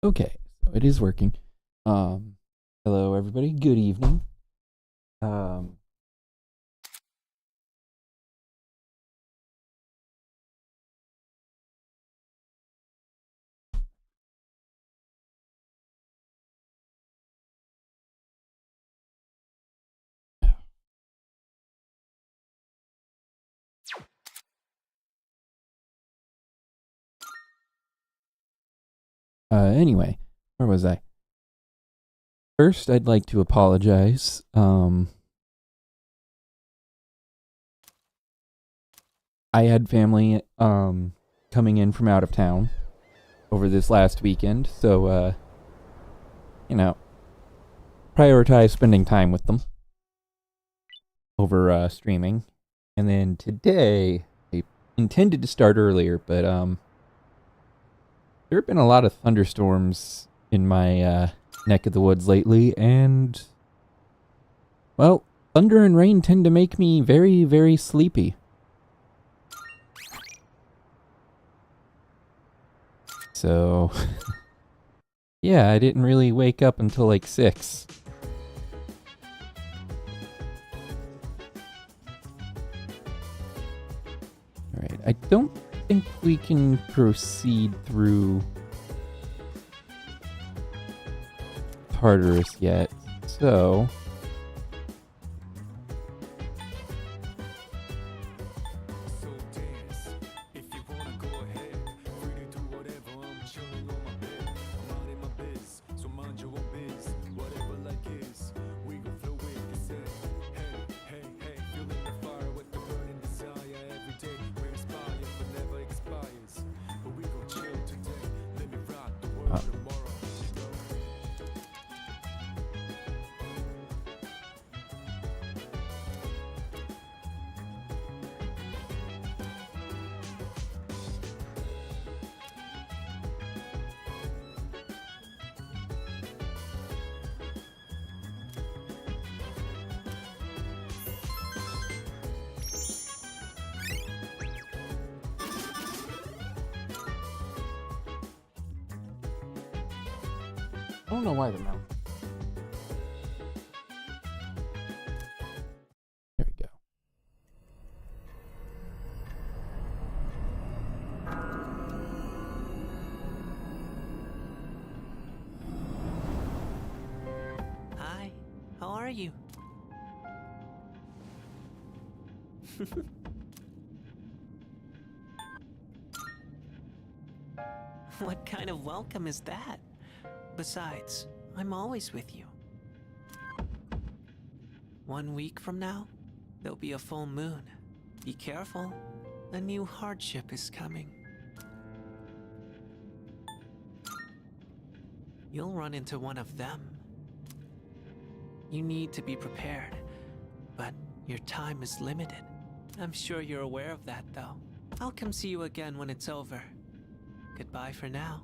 Okay, so it is working. Hello everybody. Good evening. Um, anyway, where was I? First, I'd like to apologize. I had family coming in from out of town over this last weekend, so you know, prioritize spending time with them over streaming. And then today, I intended to start earlier, but there have been a lot of thunderstorms in my neck of the woods lately, and well, thunder and rain tend to make me very, very sleepy. So, yeah, I didn't really wake up until like 6. Alright, I don't think we can proceed through Tartarus yet, so I don't know why the mouse. There we go. Hi, how are you? What kind of welcome is that? Besides, I'm always with you. 1 week from now, there'll be a full moon. Be careful, a new hardship is coming. You'll run into one of them. You need to be prepared, but your time is limited. I'm sure you're aware of that, though. I'll come see you again when it's over. Goodbye for now.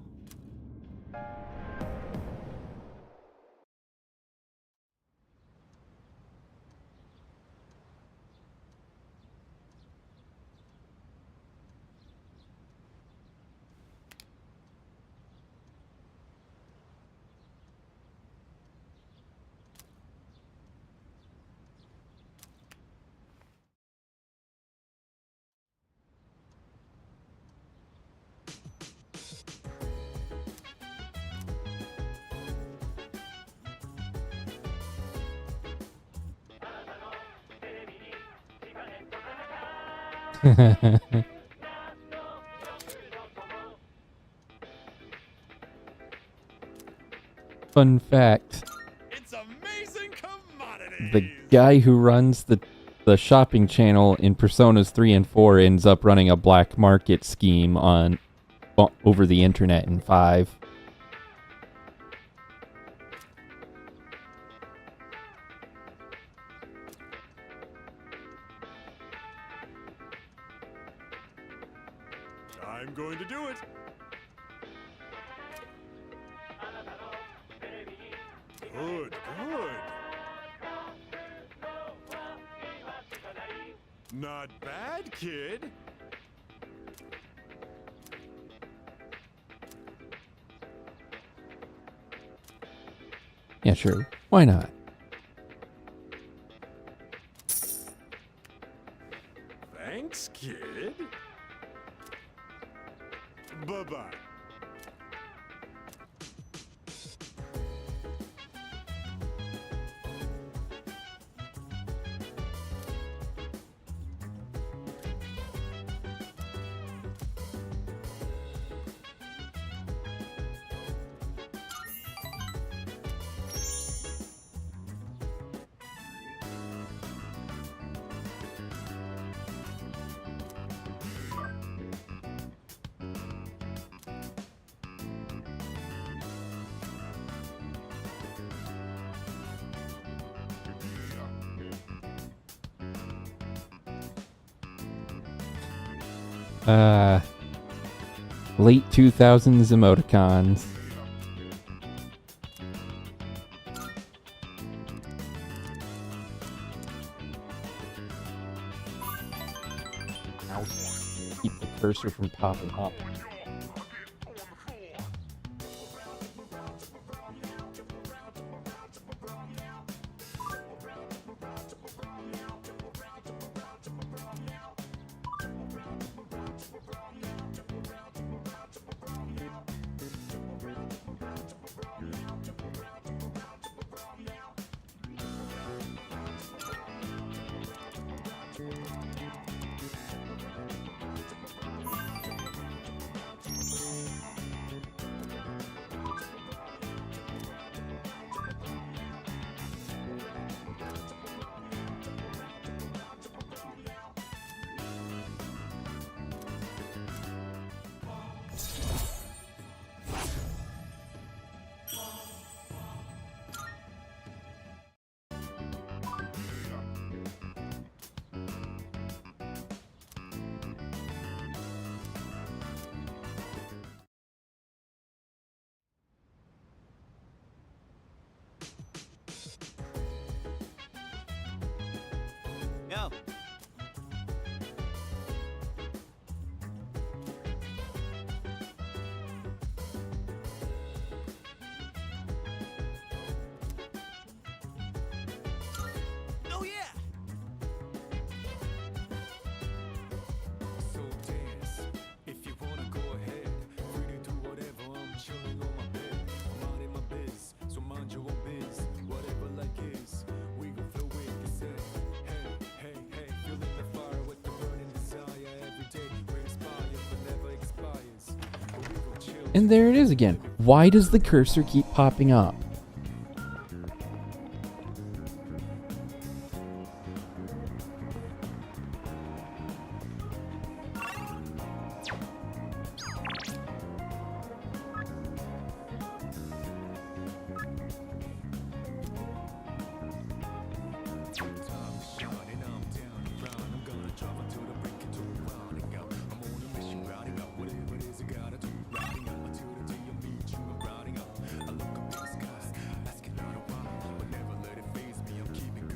Fun fact. It's amazing commodity. The guy who runs the shopping channel in Personas 3 and 4 ends up running a black market scheme on over the internet in 5. I'm going to do it. Good, good. Not bad, kid. Yeah, sure. Why not? Thanks, kid. Bye-bye. Late 2000s emoticons. Keep the cursor from popping up. Yo. Oh yeah. So dance, if you wanna go ahead, free to do whatever. I'm chilling on my bed, I'm out in my biz, so mind your own biz. Whatever like is, we gon' flow with the set. Hey, hey, hey, feeling the fire with the burning desire. Every day we inspire, but never expires. But we gon' chill. And there it is again. Why does the cursor keep popping up?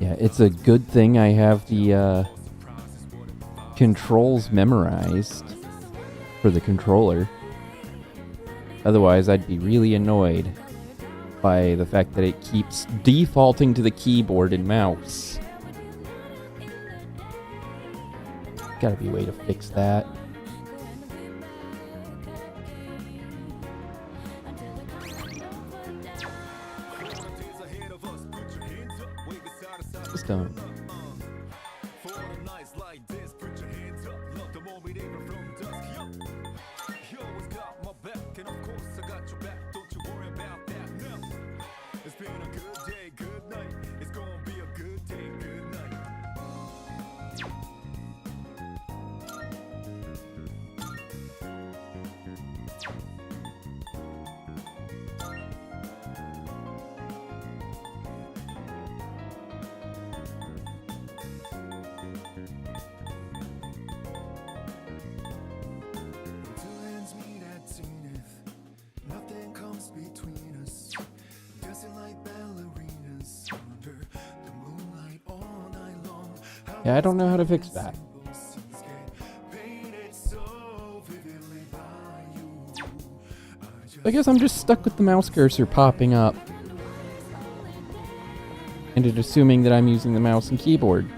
Yeah, it's a good thing I have the controls memorized for the controller. Otherwise, I'd be really annoyed by the fact that it keeps defaulting to the keyboard and mouse. Gotta be a way to fix that. Just don't. For the nights like this, put your hands up. Love the moment even from dusk. You always got my back, and of course I got your back. Don't you worry about that now. It's been a good day, good night. It's gonna be a good day, good night. Two hands meet at zenith. Nothing comes between us. Dancing like ballerinas under the moonlight all night long. Yeah, I don't know how to fix that. Painted so vividly by you. I guess I'm just stuck with the mouse cursor popping up. and it assuming that I'm using the mouse and keyboard.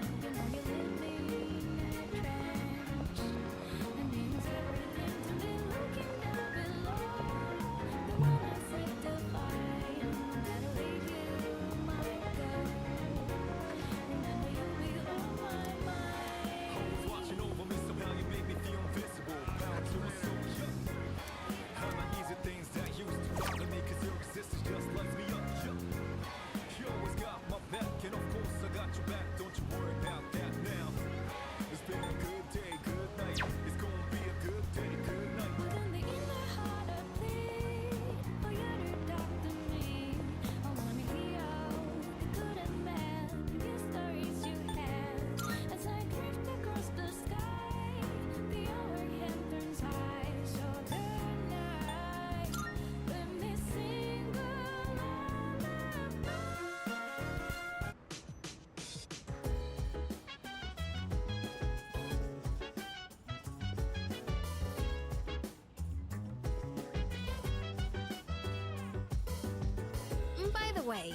By the way,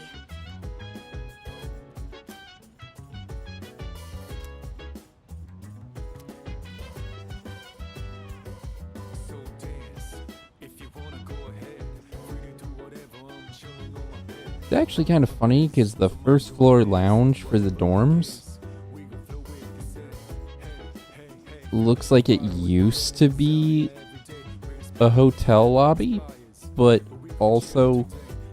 So dance. If you wanna go ahead, free to do whatever. I'm chilling on my bed. It's actually kind of funny because the first floor lounge for the dorms We gon' flow with this. Hey, hey, hey. looks like it used to be a hotel lobby, but also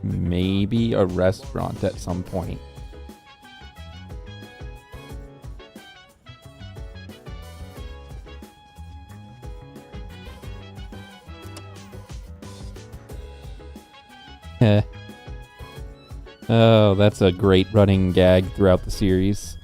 maybe a restaurant at some point. Heh. Oh, that's a great running gag throughout the series.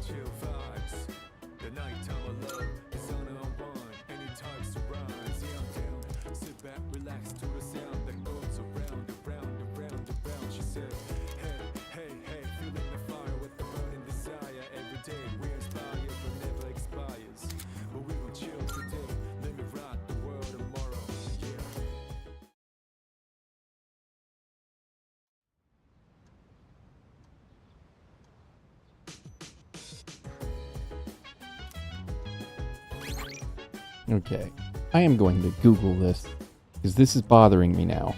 Chill vibes. The nighttime of love is on and on. Any types of rhymes, yeah, I'm down. Sit back, relax to the sound that goes around, around, around, around. She said, hey, hey, hey, feeling the fire with the burning desire. Every day we inspire, but never expires. But we gon' chill today. Let me rock the world tomorrow. Yeah. Okay, I am going to Google this, because this is bothering me now.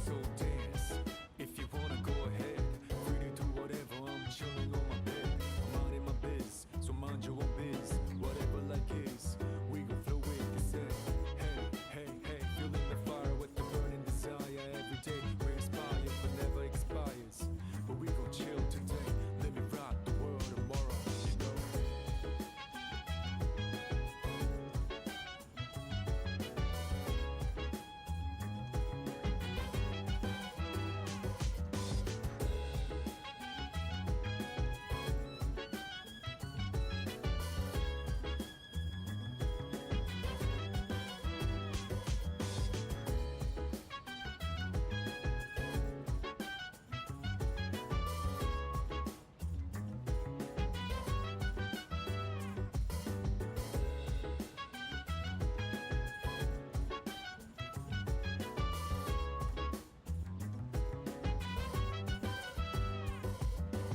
So dance. If you wanna go ahead, free to do whatever. I'm chilling on my bed. I'm out in my biz, so mind your own biz. Whatever like is, we gon' flow with this. Hey, hey, hey, feeling the fire with the burning desire. Every day we inspire, but never expires. But we gon' chill today. Let me rock the world tomorrow. You know.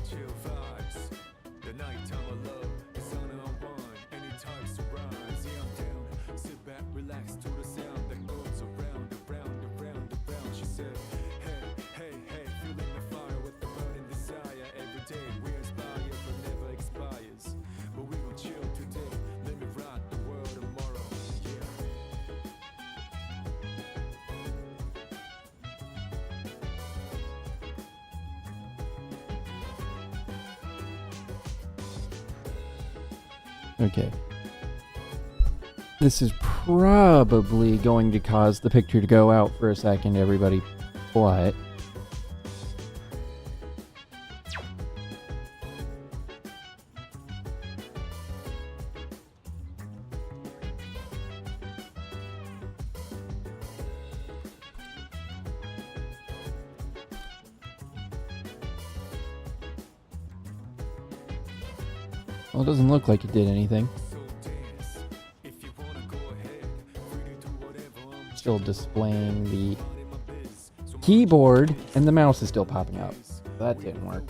Chill vibes. The nighttime of love is on and on. Any types of rhymes, yeah, I'm down. Sit back, relax to the sound that goes around, around, around, around. She said, hey, hey, hey, feeling the fire with the burning desire. Every day we inspire, but never expires. But we gon' chill today. Let me rock the world tomorrow. Yeah. Okay. This is probably going to cause the picture to go out for a second, everybody. What? Well, it doesn't look like it did anything. Still displaying the keyboard, and the mouse is still popping up. That didn't work.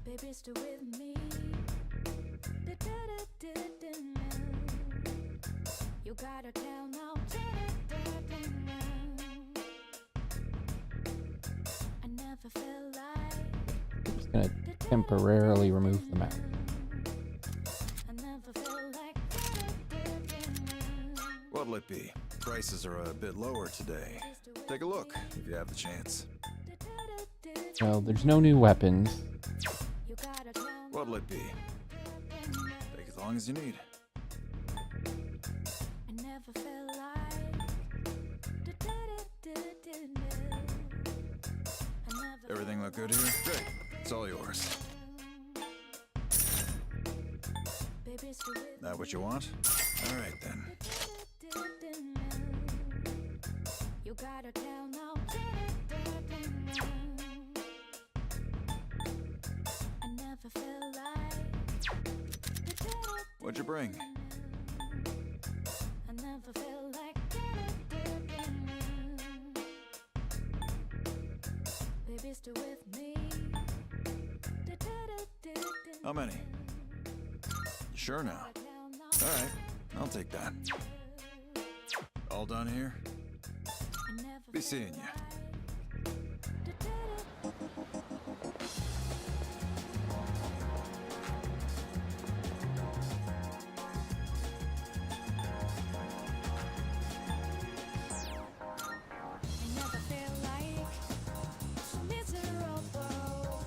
Baby, stay with me. You gotta tell now. I never felt like. I'm just gonna temporarily remove the mouse. I never felt like. What'll it be? Prices are a bit lower today. Take a look if you have the chance. Well, there's no new weapons. You gotta tell What'll it be? Take as long as you need. I never felt like. I never Everything look good here? Great. It's all yours. Baby, stay with That what you want? All right then. You gotta tell now. I never felt like. What'd you bring? I never felt like. Baby, stay with me. How many? You sure now? All right. I'll take that. All done here? I never Be seeing you. I never felt like so miserable.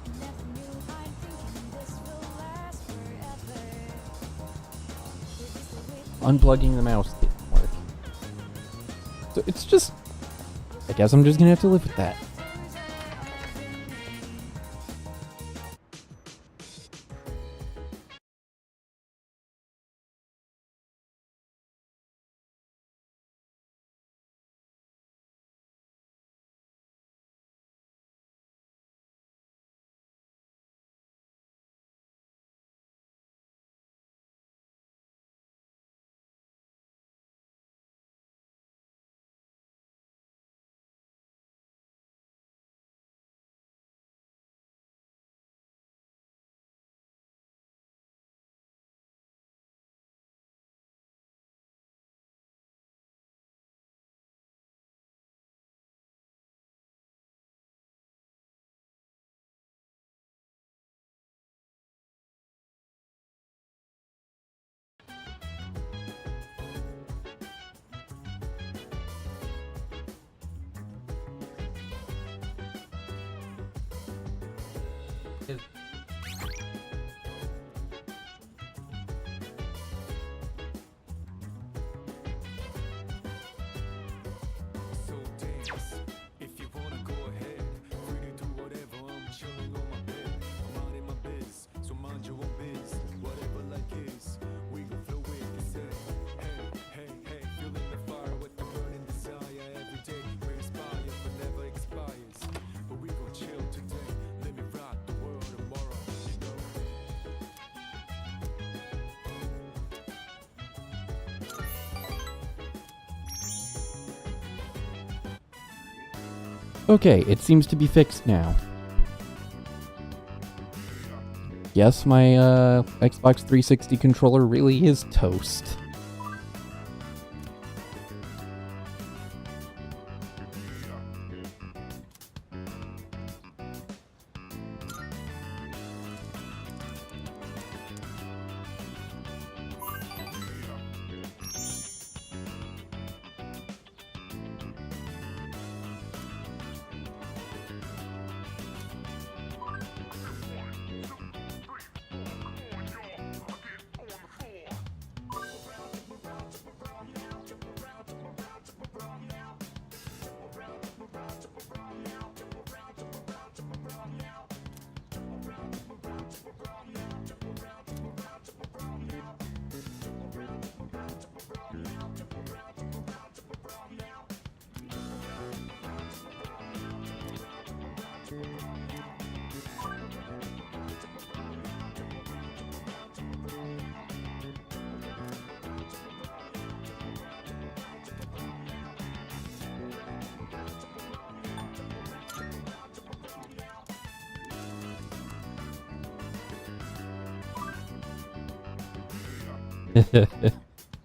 I never knew I'm thinking this will last forever. Baby, stay with me. Unplugging the mouse didn't work. So it's just... I guess I'm just gonna have to live with that. So dance. If you wanna go ahead, free to do whatever. I'm chilling on my bed. I'm out in my biz, so mind your own biz. Whatever like is, we gon' flow with this. Hey, hey, hey, feeling the fire with the burning desire. Every day we inspire, but never expires. But we gon' chill today. Let me rock the world tomorrow. Okay, it seems to be fixed now. Yes, my Xbox 360 controller really is toast.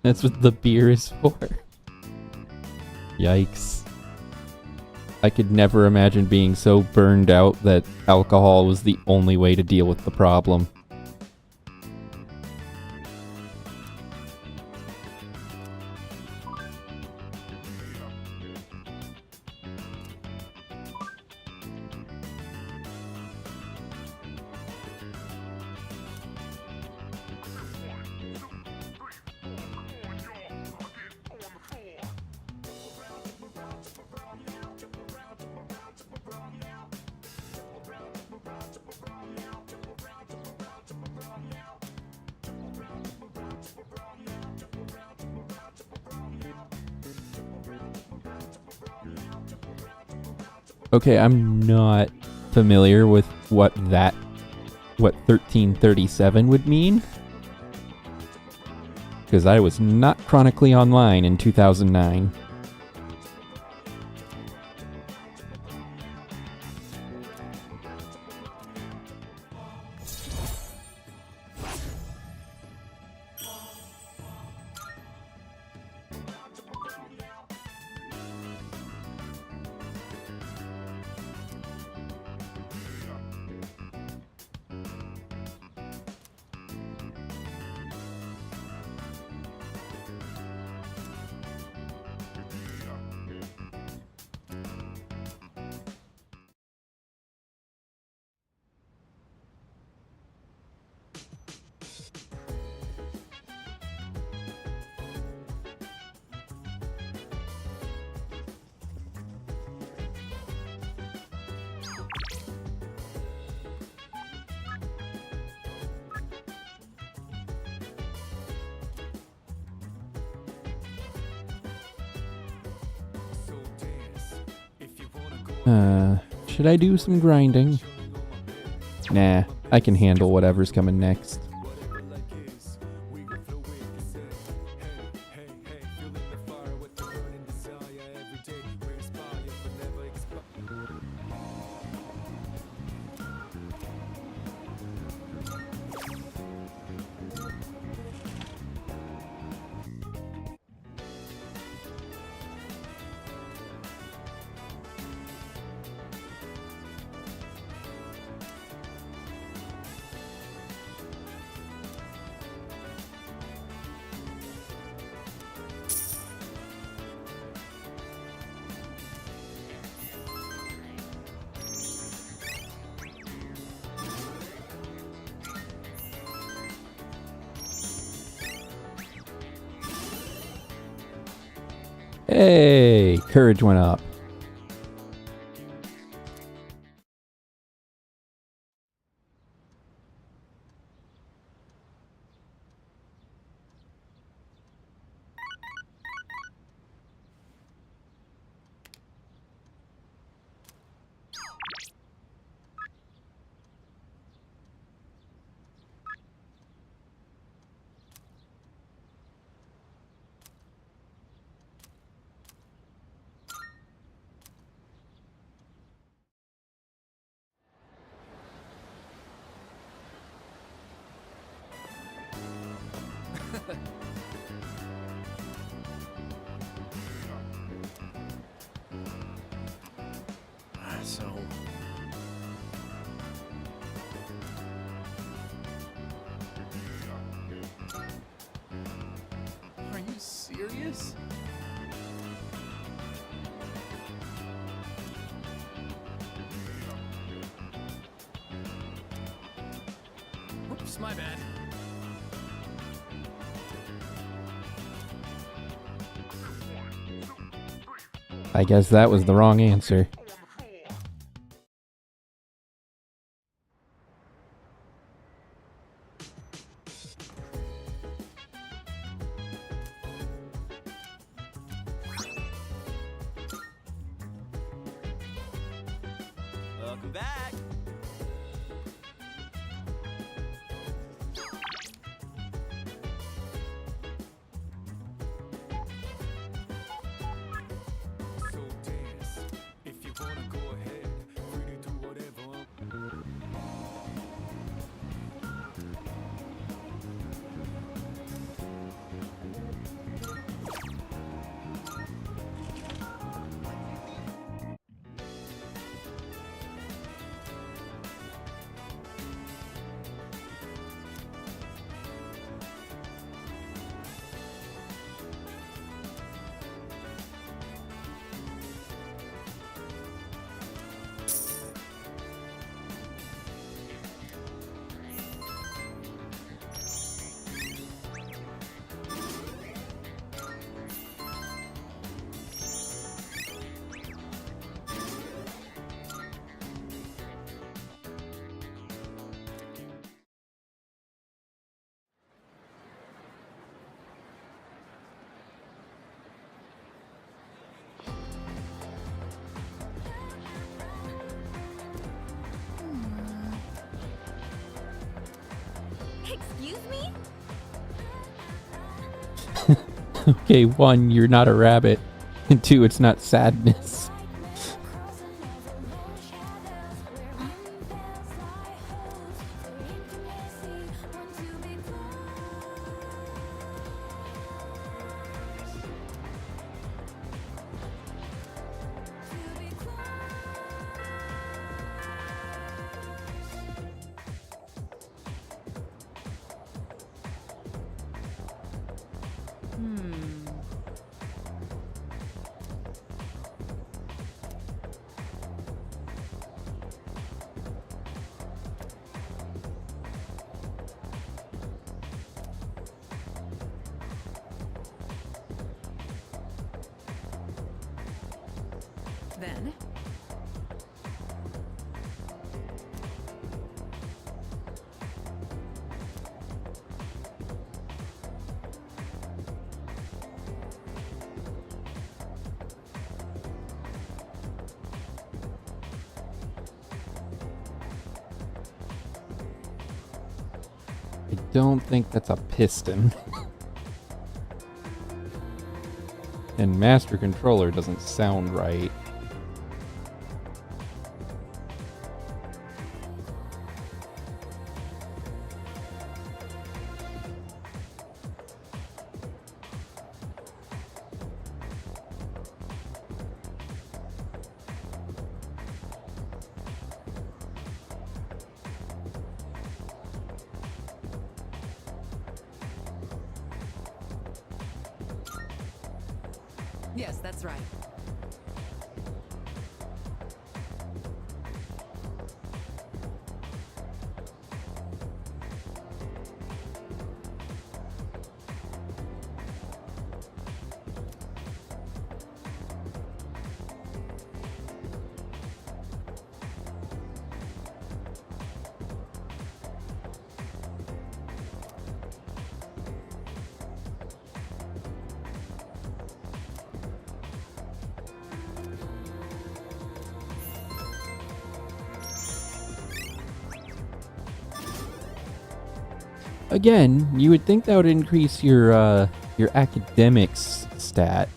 That's what the beer is for. Yikes. I could never imagine being so burned out that alcohol was the only way to deal with the problem. Okay, I'm not familiar with what 1337 would mean. Because I was not chronically online in 2009. Should I do some grinding? Nah, I can handle whatever's coming next. Hey, courage went up. So, are you serious? Oops, my bad. I guess that was the wrong answer. Welcome back. So dance. If you wanna go ahead, free to do whatever. Excuse me? Okay, 1, you're not a rabbit. And 2, it's not sadness. Then, I don't think that's a piston. And master controller doesn't sound right. yes, that's right. Again, you would think that would increase your academics stat.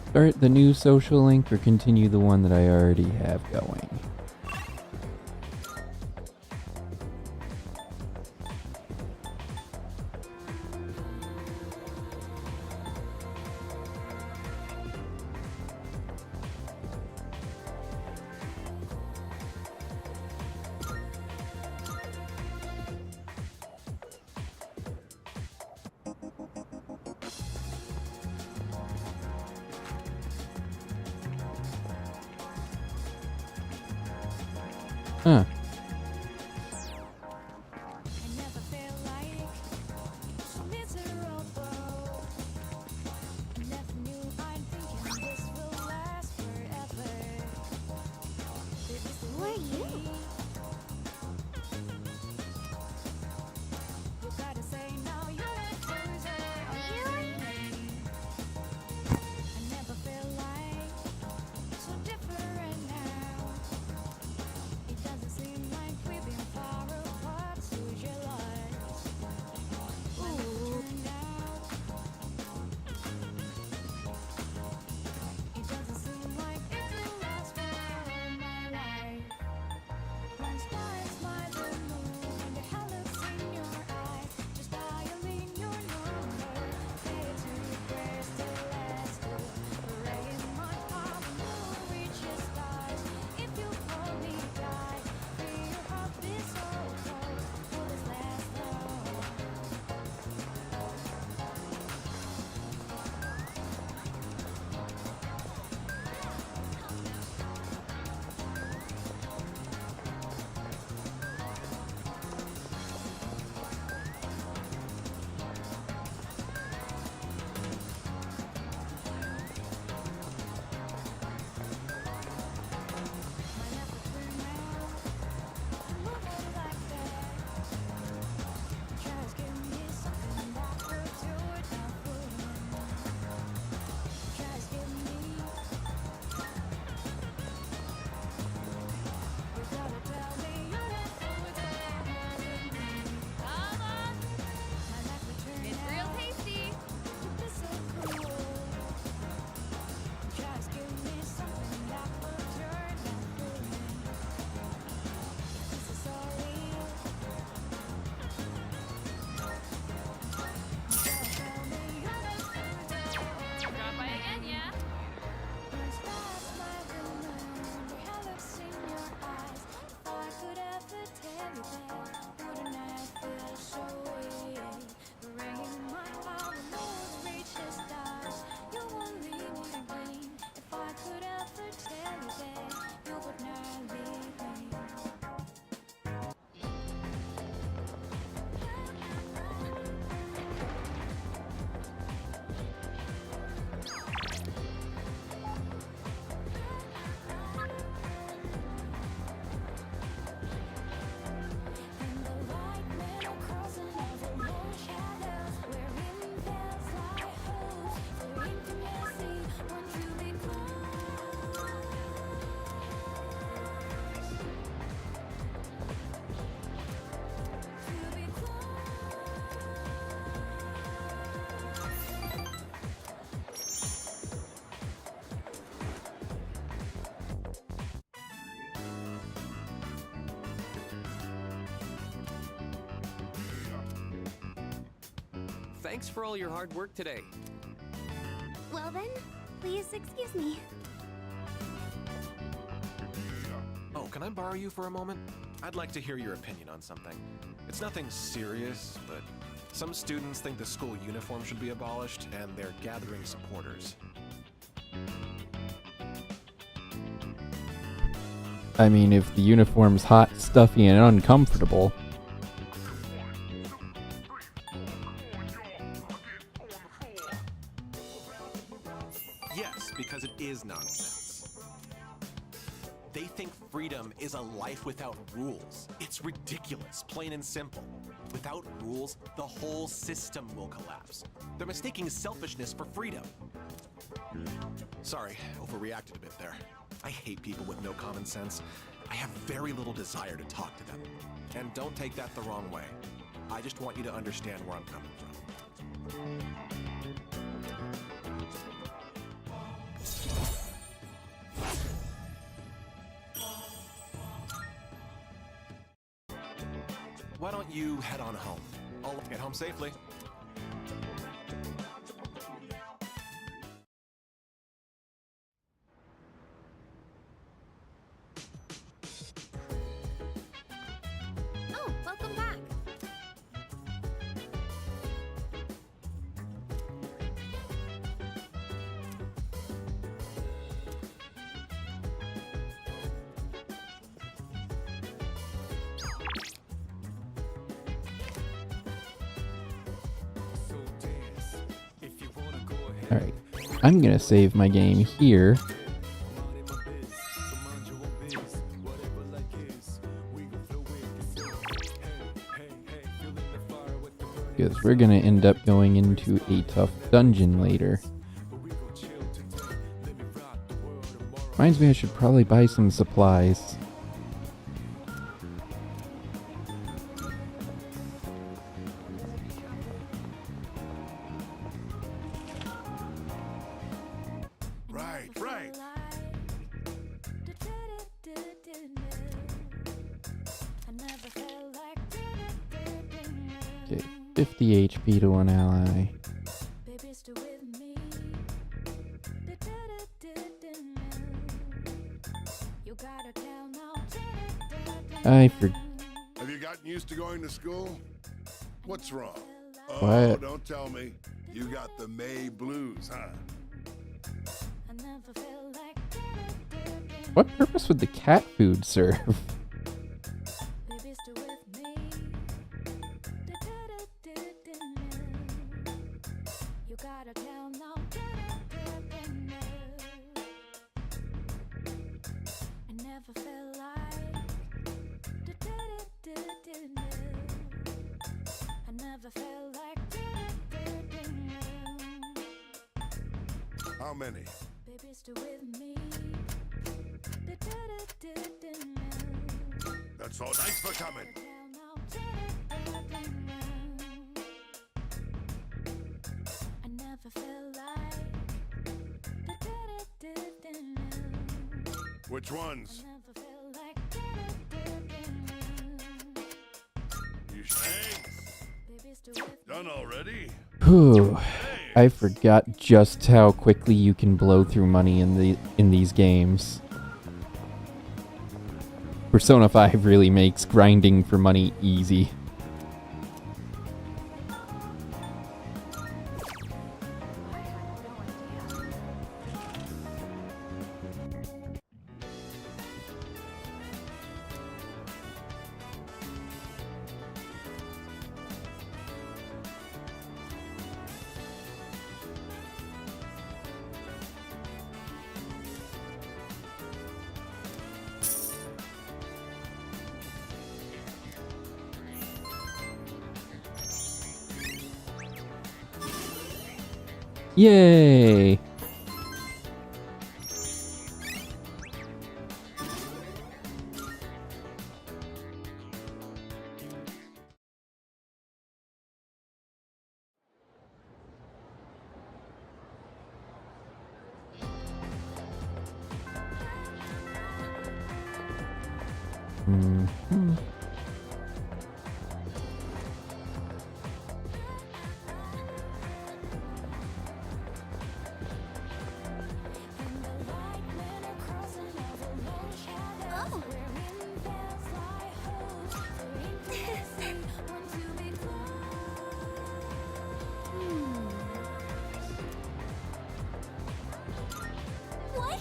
Start the new social link or continue the one that I already have going? Huh. Who are you? It's real tasty. Drop by again, yeah? Thanks for all your hard work today. Well then, please excuse me. Oh, can I borrow you for a moment? I'd like to hear your opinion on something. It's nothing serious, but some students think the school uniform should be abolished, and they're gathering supporters. I mean, if the uniform's hot, stuffy, and uncomfortable. Yes, because it is nonsense. They think freedom is a life without rules. It's ridiculous, plain and simple. Without rules, the whole system will collapse. They're mistaking selfishness for freedom. Sorry, overreacted a bit there. I hate people with no common sense. I have very little desire to talk to them. And don't take that the wrong way. I just want you to understand where I'm coming from. Why don't you head on home? I'll get home safely. Oh, welcome back. So dance. If you wanna go ahead. All right. I'm gonna save my game here. Minding my biz, so mind your own biz. Whatever like is, we gon' flow with it. Hey, feeling the fire with the burning Because we're gonna end up going into a tough dungeon later. but we gon' chill today. Let me rock the world tomorrow. Reminds me I should probably buy some supplies. Right, right. Okay, 50 HP to one ally. I forgot. Have you gotten used to going to school? What's wrong? Oh, What? don't tell me. You got the May blues, huh? What purpose would the cat food serve? How many? That's all. Thanks for coming. Which ones? You thanks. Done already? Whew. I forgot just how quickly you can blow through money in these games. Persona 5 really makes grinding for money easy. Yay! Mhm. Oh. What?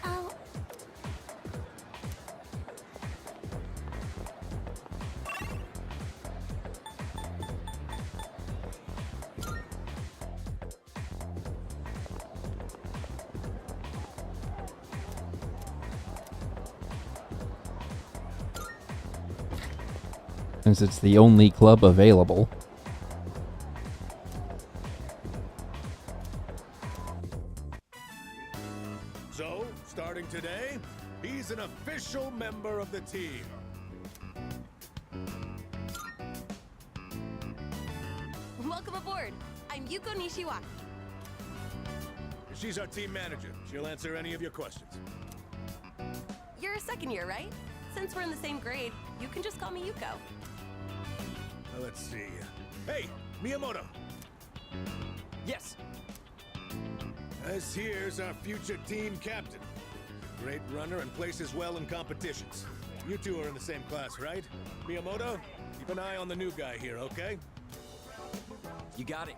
Oh. Since it's the only club available. So, starting today, he's an official member of the team. Welcome aboard. I'm Yuko Nishiwaki. She's our team manager. She'll answer any of your questions. You're a second year, right? Since we're in the same grade, you can just call me Yuko. Let's see. Hey, Miyamoto. Yes. This here's our future team captain. Great runner and places well in competitions. You two are in the same class, right? Miyamoto, keep an eye on the new guy here, okay? You got it.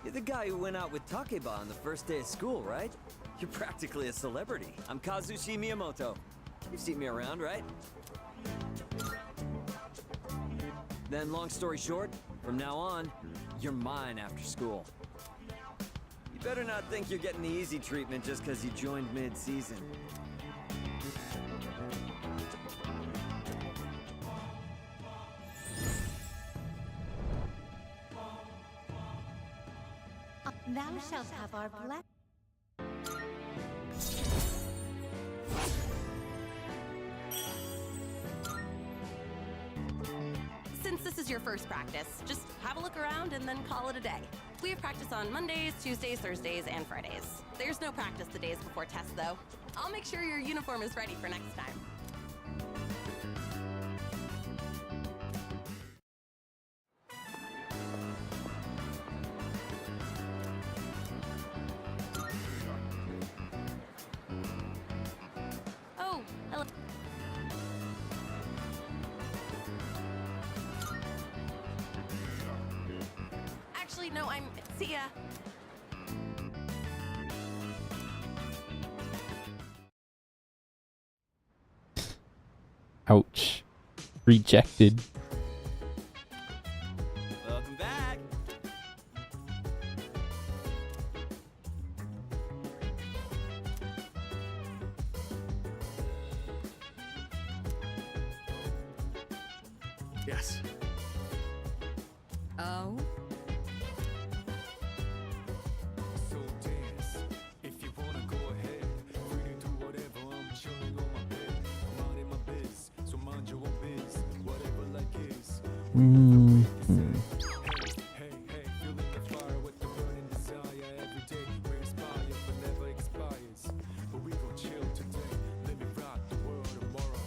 You're the guy who went out with Takeba on the first day of school, right? You're practically a celebrity. I'm Kazushi Miyamoto. You've seen me around, right? Then, long story short, from now on, you're mine after school. You better not think you're getting the easy treatment just because you joined mid-season. Thou shalt have our blessing. Since this is your first practice, just have a look around and then call it a day. We have practice on Mondays, Tuesdays, Thursdays, and Fridays. There's no practice the days before tests, though. I'll make sure your uniform is ready for next time. Oh, hello. Actually, no, see ya. Ouch. Rejected. Welcome back. Yes. Oh? So dance. If you wanna go ahead, free to do whatever. I'm chilling on my bed. I'm out in my biz, so mind your own biz. Whatever like is. Mm-hmm. Hey, feel like a fire with the burning desire. Every day we inspire, but never expires. But we gon' chill today. Let me rock the world tomorrow.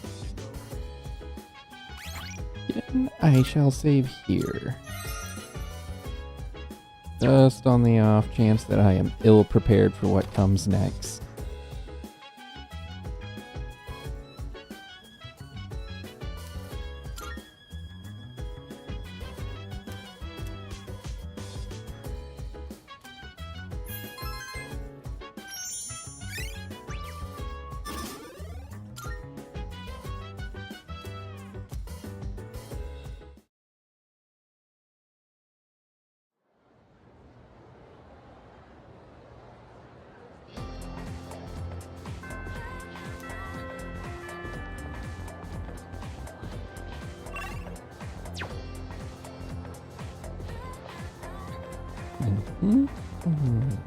You know. I shall save here. Just on the off chance that I am ill prepared for what comes next. Mhm. Mhm.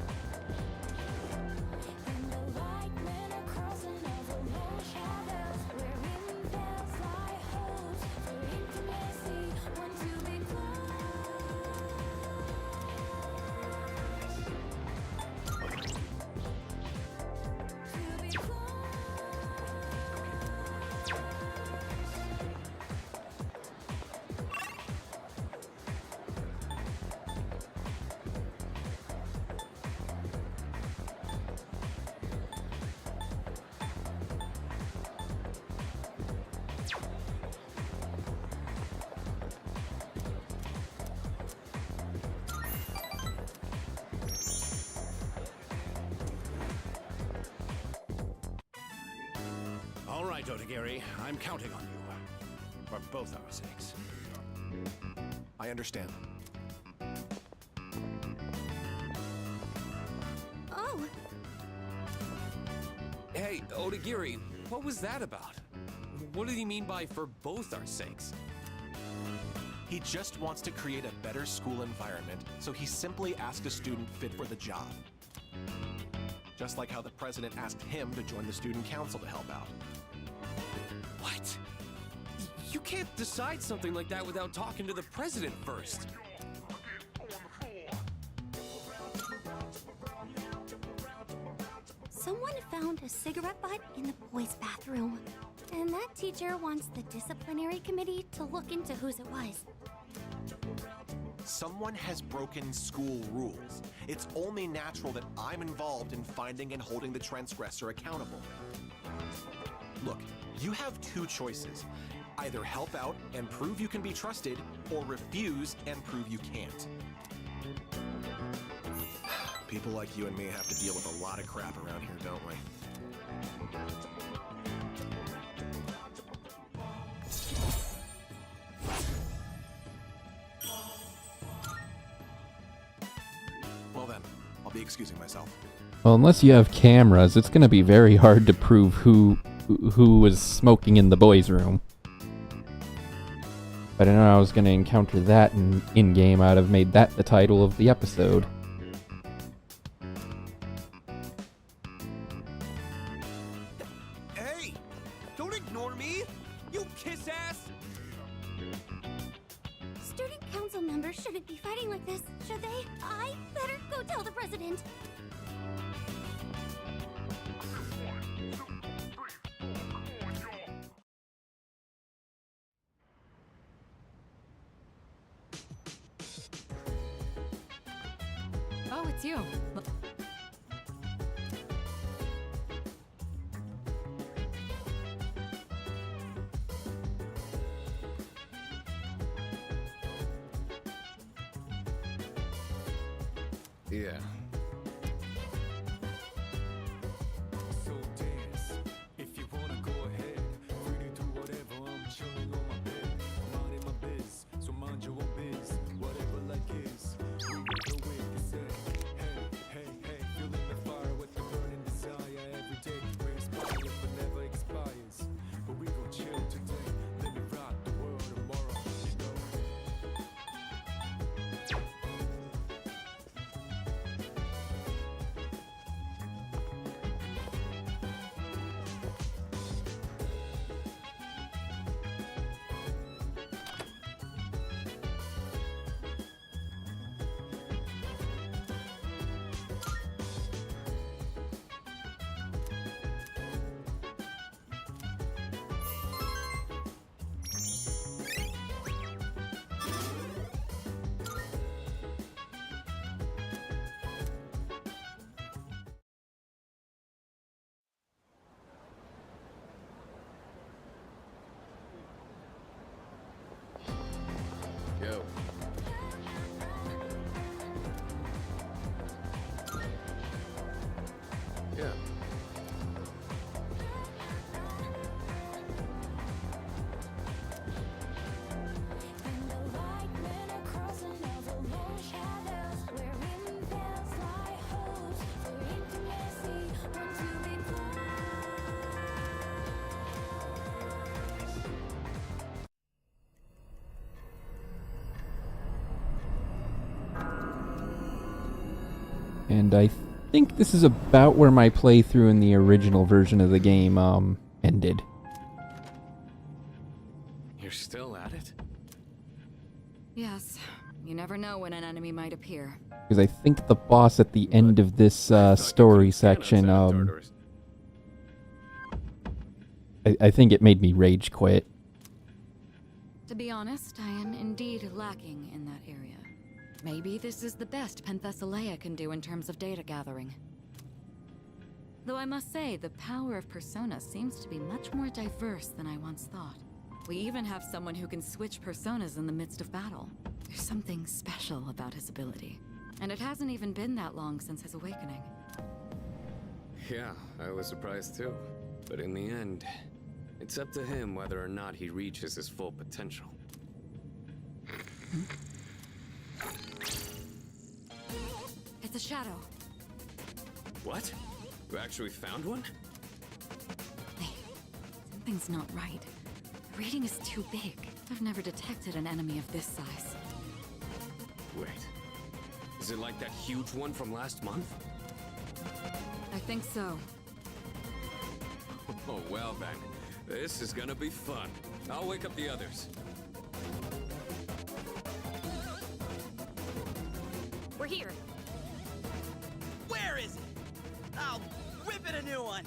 All right, Otagiri, I'm counting on you. For both our sakes. I understand. Oh, Hey, Otagiri, what was that about? What did he mean by for both our sakes? He just wants to create a better school environment, so he simply asked a student fit for the job. Just like how the president asked him to join the student council to help out. What? You can't decide something like that without talking to the president first. someone found a cigarette butt in the boys' bathroom. And that teacher wants the disciplinary committee to look into whose it was. Someone has broken school rules. It's only natural that I'm involved in finding and holding the transgressor accountable. Look, you have two choices. Either help out and prove you can be trusted, or refuse and prove you can't. People like you and me have to deal with a lot of crap around here, don't we? Well then, I'll be excusing myself. Well, unless you have cameras, it's gonna be very hard to prove who was smoking in the boys' room. If I didn't know I was gonna encounter that in-game, I'd have made that the title of the episode. Hey! Don't ignore me! You kiss ass! Student council members shouldn't be fighting like this, should they? I better go tell the president. Oh, it's you. Yeah. So dance, if you wanna go ahead. Free to do whatever, I'm chilling on my bed. I'm out in my biz, so mind your own biz. Whatever like is, we go through it, it's it. Hey, hey, hey, feeling the fire with the burning desire. Every day raise fire, but never expires. But we gon' chill today, let me rock the world tomorrow, you know. Yo. Yeah. And I think this is about where my playthrough in the original version of the game ended. You're still at it? Yes. You never know when an enemy might appear. Because I think the boss at the end of this story section, I think it made me rage quit. To be honest, I am indeed lacking in that area. Maybe this is the best Penthesilea can do in terms of data gathering. Though I must say, the power of Persona seems to be much more diverse than I once thought. We even have someone who can switch personas in the midst of battle. There's something special about his ability. And it hasn't even been that long since his awakening. Yeah, I was surprised too. But in the end, it's up to him whether or not he reaches his full potential. It's a shadow. What? You actually found one? Hey, something's not right. The reading is too big. I've never detected an enemy of this size. Wait. Is it like that huge one from last month? I think so. Oh, well then. This is gonna be fun. I'll wake up the others. We're here. Where is it? I'll rip ripping a new one!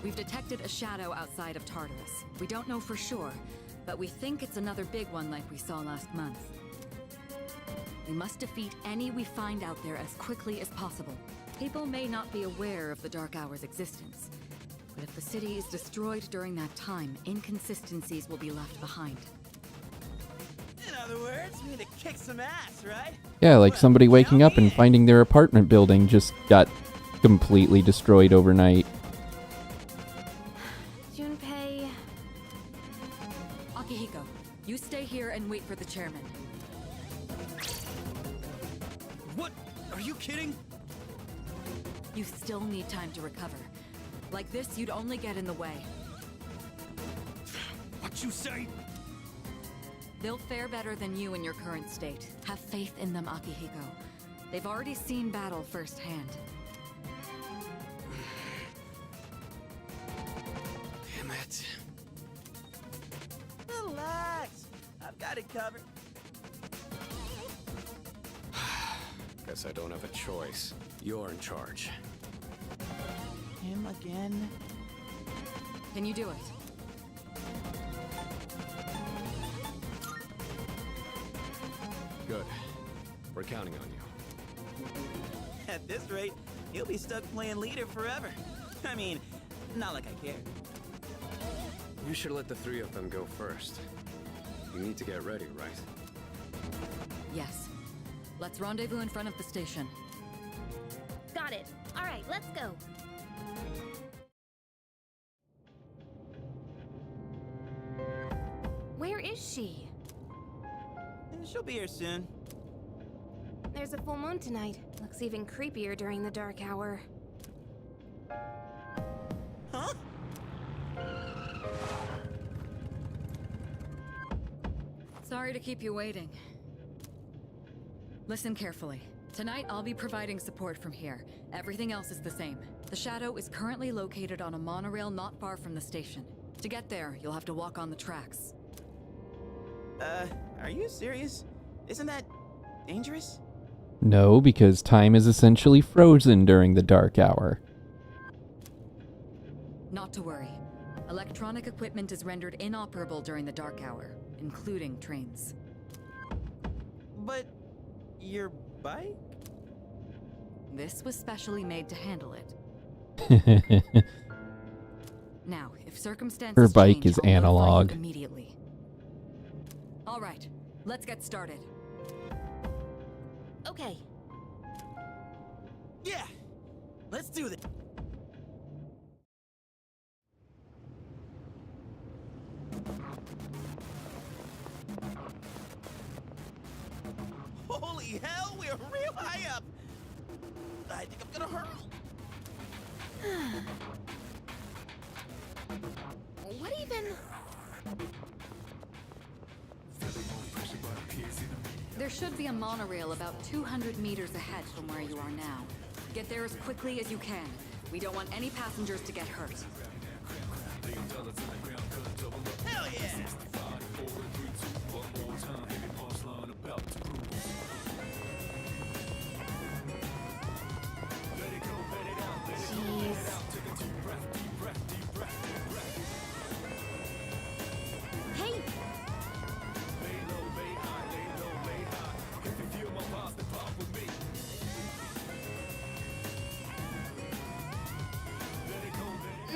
We've detected a shadow outside of Tartarus. We don't know for sure, but we think it's another big one like we saw last month. We must defeat any we find out there as quickly as possible. People may not be aware of the Dark Hour's existence, but if the city is destroyed during that time, inconsistencies will be left behind. In other words, we need to kick some ass, right? Yeah, like somebody waking up and finding their apartment building just got completely destroyed overnight. Junpei... Akihiko, you stay here and wait for the chairman. What? Are you kidding? You still need time to recover. Like this, you'd only get in the way. What you say? They'll fare better than you in your current state. Have faith in them, Akihiko. They've already seen battle firsthand. Damn it. Relax. I've got it covered. Guess I don't have a choice. You're in charge. Him again? Can you do it? Good. We're counting on you. At this rate, he'll be stuck playing leader forever. I mean, not like I care. You should let the three of them go first. You need to get ready, right? Yes. Let's rendezvous in front of the station. Got it. Alright, let's go. Where is she? She'll be here soon. There's a full moon tonight. Looks even creepier during the dark hour. Huh? Sorry to keep you waiting. Listen carefully. Tonight, I'll be providing support from here. Everything else is the same. The Shadow is currently located on a monorail not far from the station. To get there, you'll have to walk on the tracks. Are you serious? Isn't that dangerous? No, because time is essentially frozen during the dark hour. Not to worry. Electronic equipment is rendered inoperable during the dark hour, including trains. But your bike? This was specially made to handle it. Now, if circumstances Her bike change, is I'll notify you analog. immediately. All right, let's get started. Okay. Yeah! Let's do this! Holy hell, we're real high up! I think I'm gonna hurl! What even... There should be a monorail about 200 meters ahead from where you are now. Get there as quickly as you can. We don't want any passengers to get hurt. Hell yeah! Jeez. Hey!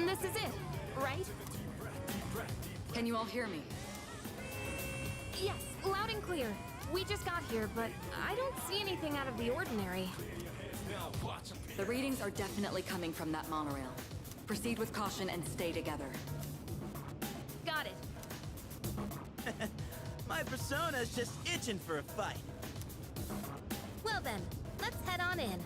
This is it, right? Can you all hear me? Yes, loud and clear. We just got here, but I don't see anything out of the ordinary. The readings are definitely coming from that monorail. Proceed with caution and stay together. Got it. My persona's just itching for a fight. Well then, let's head on in.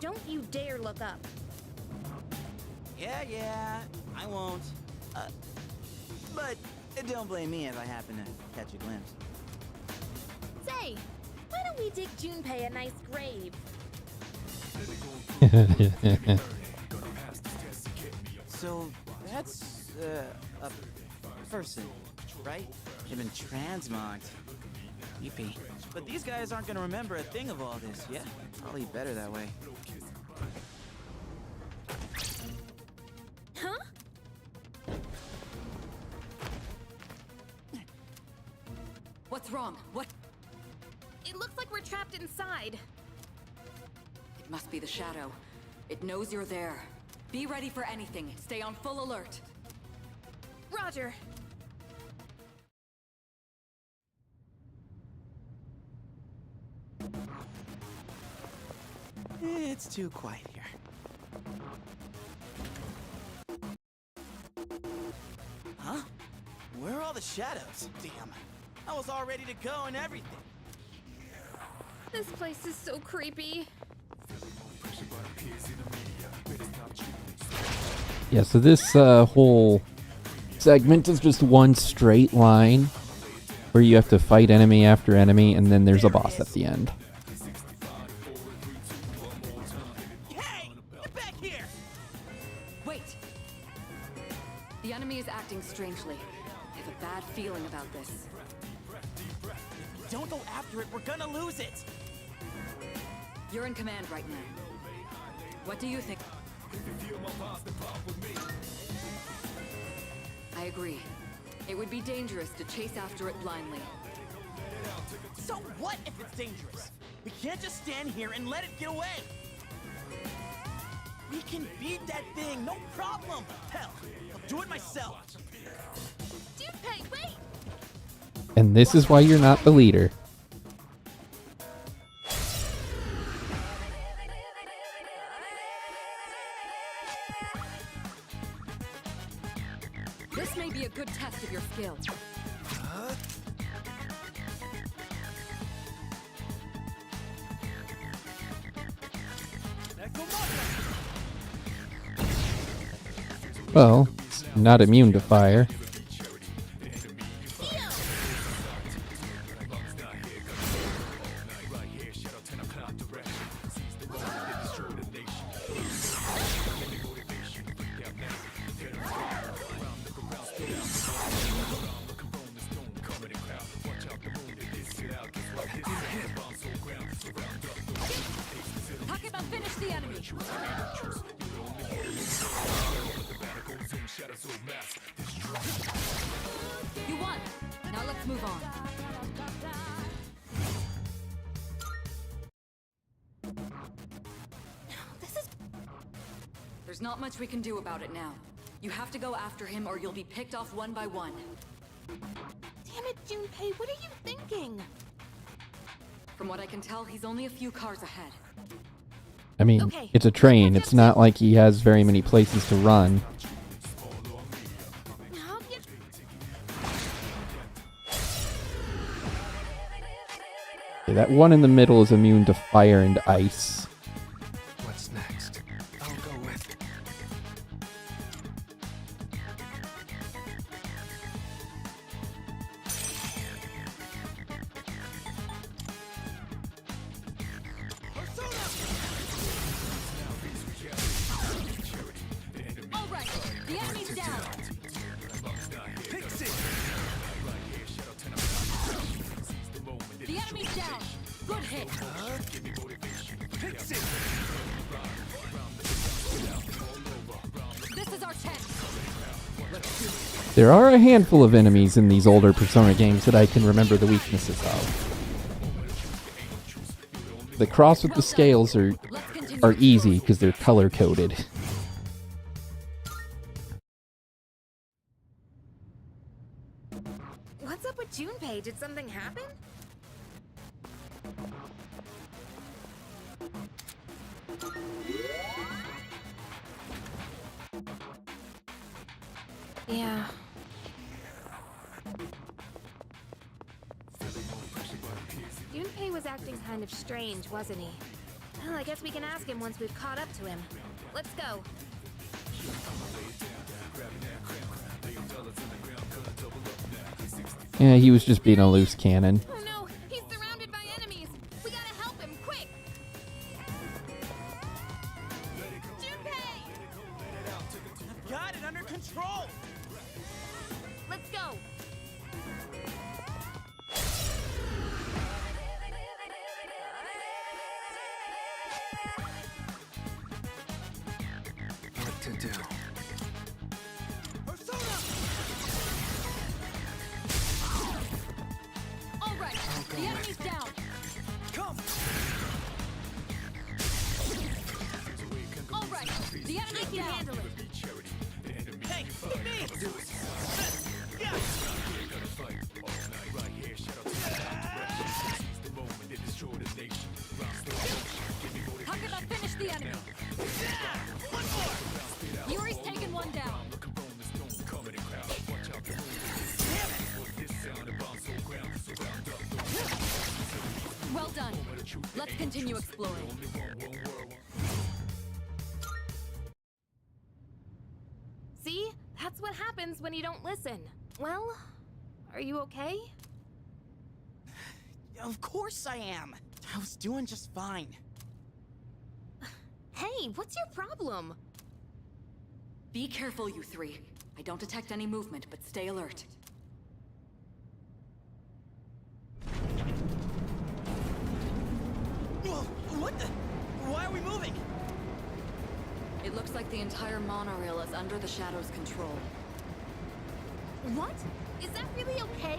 Don't you dare look up. Yeah, I won't. But don't blame me if I happen to catch a glimpse. Say, why don't we dig Junpei a nice grave? So, that's, a person, right? They've been transmogged. creepy. But these guys aren't gonna remember a thing of all this, yeah? Probably better that way. Huh? What's wrong? What? It looks like we're trapped inside. It must be the shadow. It knows you're there. Be ready for anything. Stay on full alert. Roger. It's too quiet here. Huh? Where are all the shadows? Damn. I was all ready to go and everything. This place is so creepy. Yeah, so this whole segment is just one straight line where you have to fight enemy after enemy, and then there's a boss at the end. Hey! Get back here! Wait! The enemy is acting strangely. I have a bad feeling about this. If we don't go after it, we're gonna lose it! You're in command right now. What do you think? I agree. It would be dangerous to chase after it blindly. So what if it's dangerous? We can't just stand here and let it get away! We can beat that thing, no problem! Hell, I'll do it myself! Junpei, wait! And this is why you're not the leader. This may be a good test of your skill. Well, it's not immune to fire. Takeba, finish the enemy! You won! Now let's move on. There's not much we can do about it now. You have to go after him or you'll be picked off one by one. Damn it, Junpei, what are you thinking? From what I can tell, he's only a few cars ahead. I mean, Okay. it's a train. It's not like he has very many places to run. I'll get... Okay, that one in the middle is immune to fire and ice. What's next? I'll go with. All right, the enemy's down. The enemy's down. Good hit. This is our chance. There are a handful of enemies in these older Persona games that I can remember the weaknesses of. The cross with the scales are easy because they're color-coded. What's up with Junpei? Did something happen? Yeah. Junpei was acting kind of strange, wasn't he? Well, I guess we can ask him once we've caught up to him. Let's go. Yeah, he was just being a loose cannon. Oh no! He's surrounded by enemies! We gotta help him, quick! Junpei! I've got it under control! Let's go! to do? All right, the enemy's down. Come! All right, the enemy's down. Handle it. Hey, me! Yeah! Takeba, finish the enemy. One more! Yuri's taken one down. Well done. Let's continue exploring. See? That's what happens when you don't listen. Well, are you okay? Of course I am. I was doing just fine. Hey, what's your problem? Be careful, you three. I don't detect any movement, but stay alert. Whoa, what the? Why are we moving? It looks like the entire monorail is under the Shadow's control. What? Is that really okay?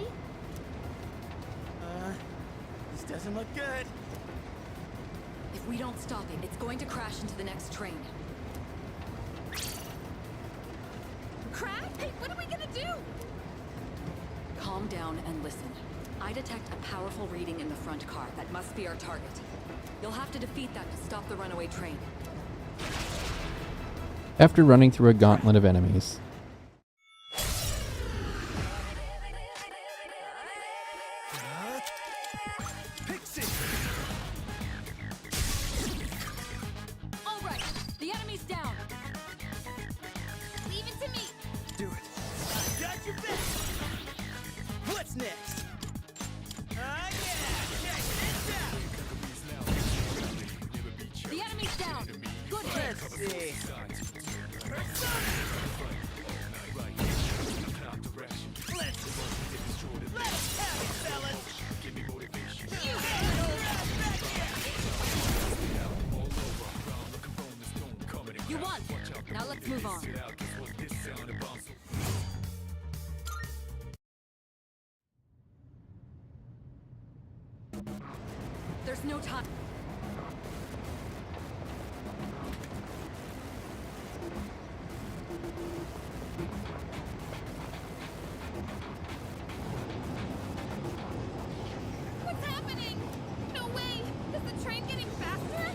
This doesn't look good. If we don't stop it, it's going to crash into the next train. Crash? Hey, what are we gonna do? Calm down and listen. I detect a powerful reading in the front car. That must be our target. You'll have to defeat that to stop the runaway train. After running through a gauntlet of enemies, All right, the enemy's down. Leave it to me. Do it. I got your back. What's next? Yeah! Check this out! The enemy's down. Good hit. Let's see. Let's have it, fellas! You won. Now let's move on. There's no time. What's happening? No way! Is the train getting faster?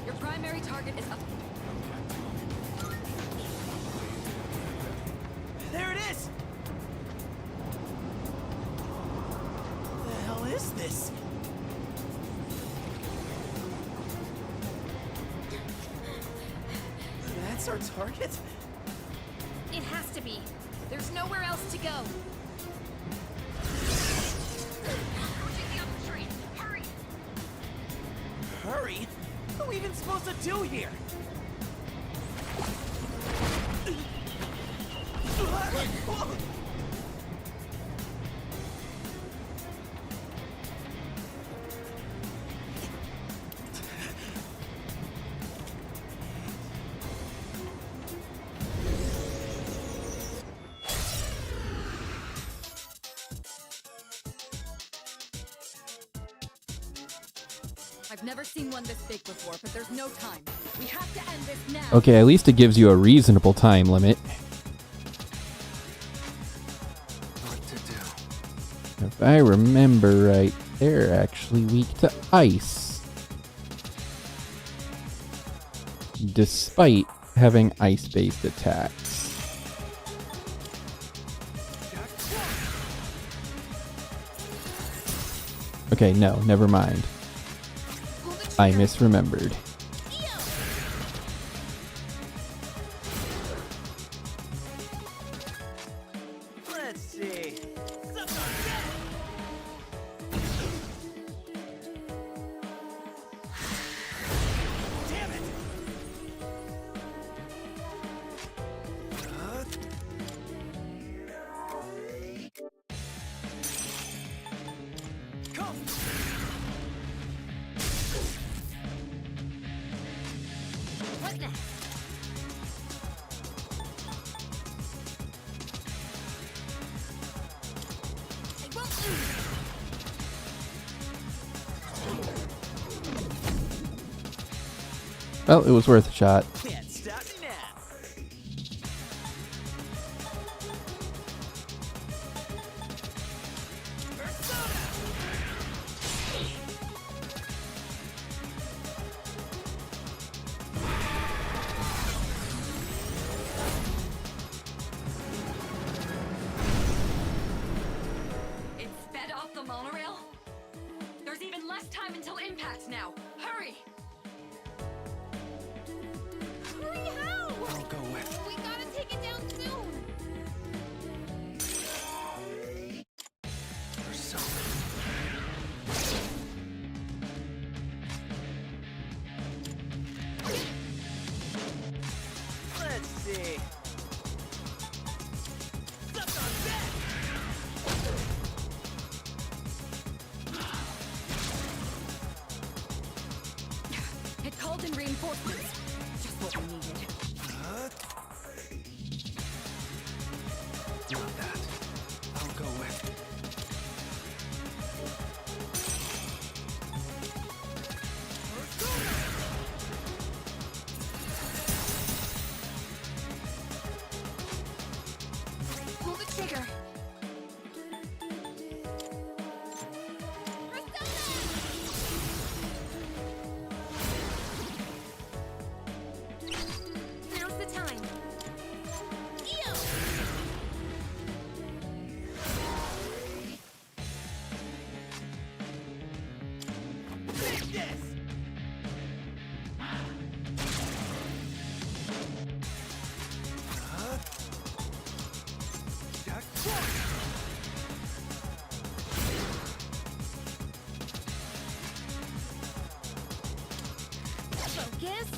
Your primary target is up. There it is! The hell is this? That's our target? It has to be. There's nowhere else to go. Take the other train. Hurry! Hurry? What are we even supposed to do here? I've never seen one this big before, but there's no time. We have to end this now. okay, at least it gives you a reasonable time limit. What to do? If I remember right, they're actually weak to ice. Despite having ice-based attacks. Okay, no, never mind. I misremembered. Let's see. Damn it! Come! What next? I won't lose. Well, it was worth a shot. Can't stop me now. It's sped off the monorail? There's even less time until impact now. Hurry! Hurry, how? I'll go with. We gotta take it down soon. Persona. Let's see. Stuff on that. It called in reinforcements. Just what we needed. Not that. I'll go with. Pull the trigger. Now's the time. Ew! Take this. Jack. Focus.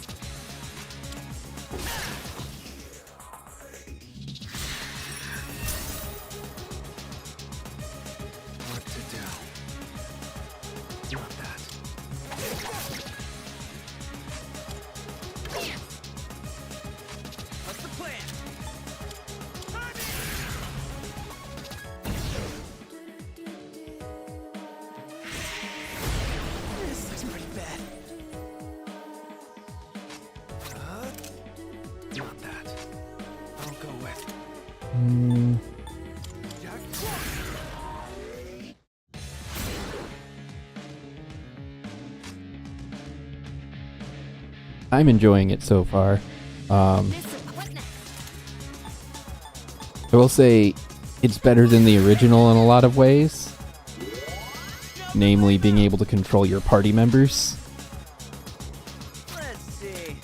What to do? Not that. What's the plan? This looks pretty bad. Not that. I'll go with. Jack. I'm enjoying it so far. What next? I will say it's better than the original in a lot of ways. Namely, being able to control your party members. Let's see.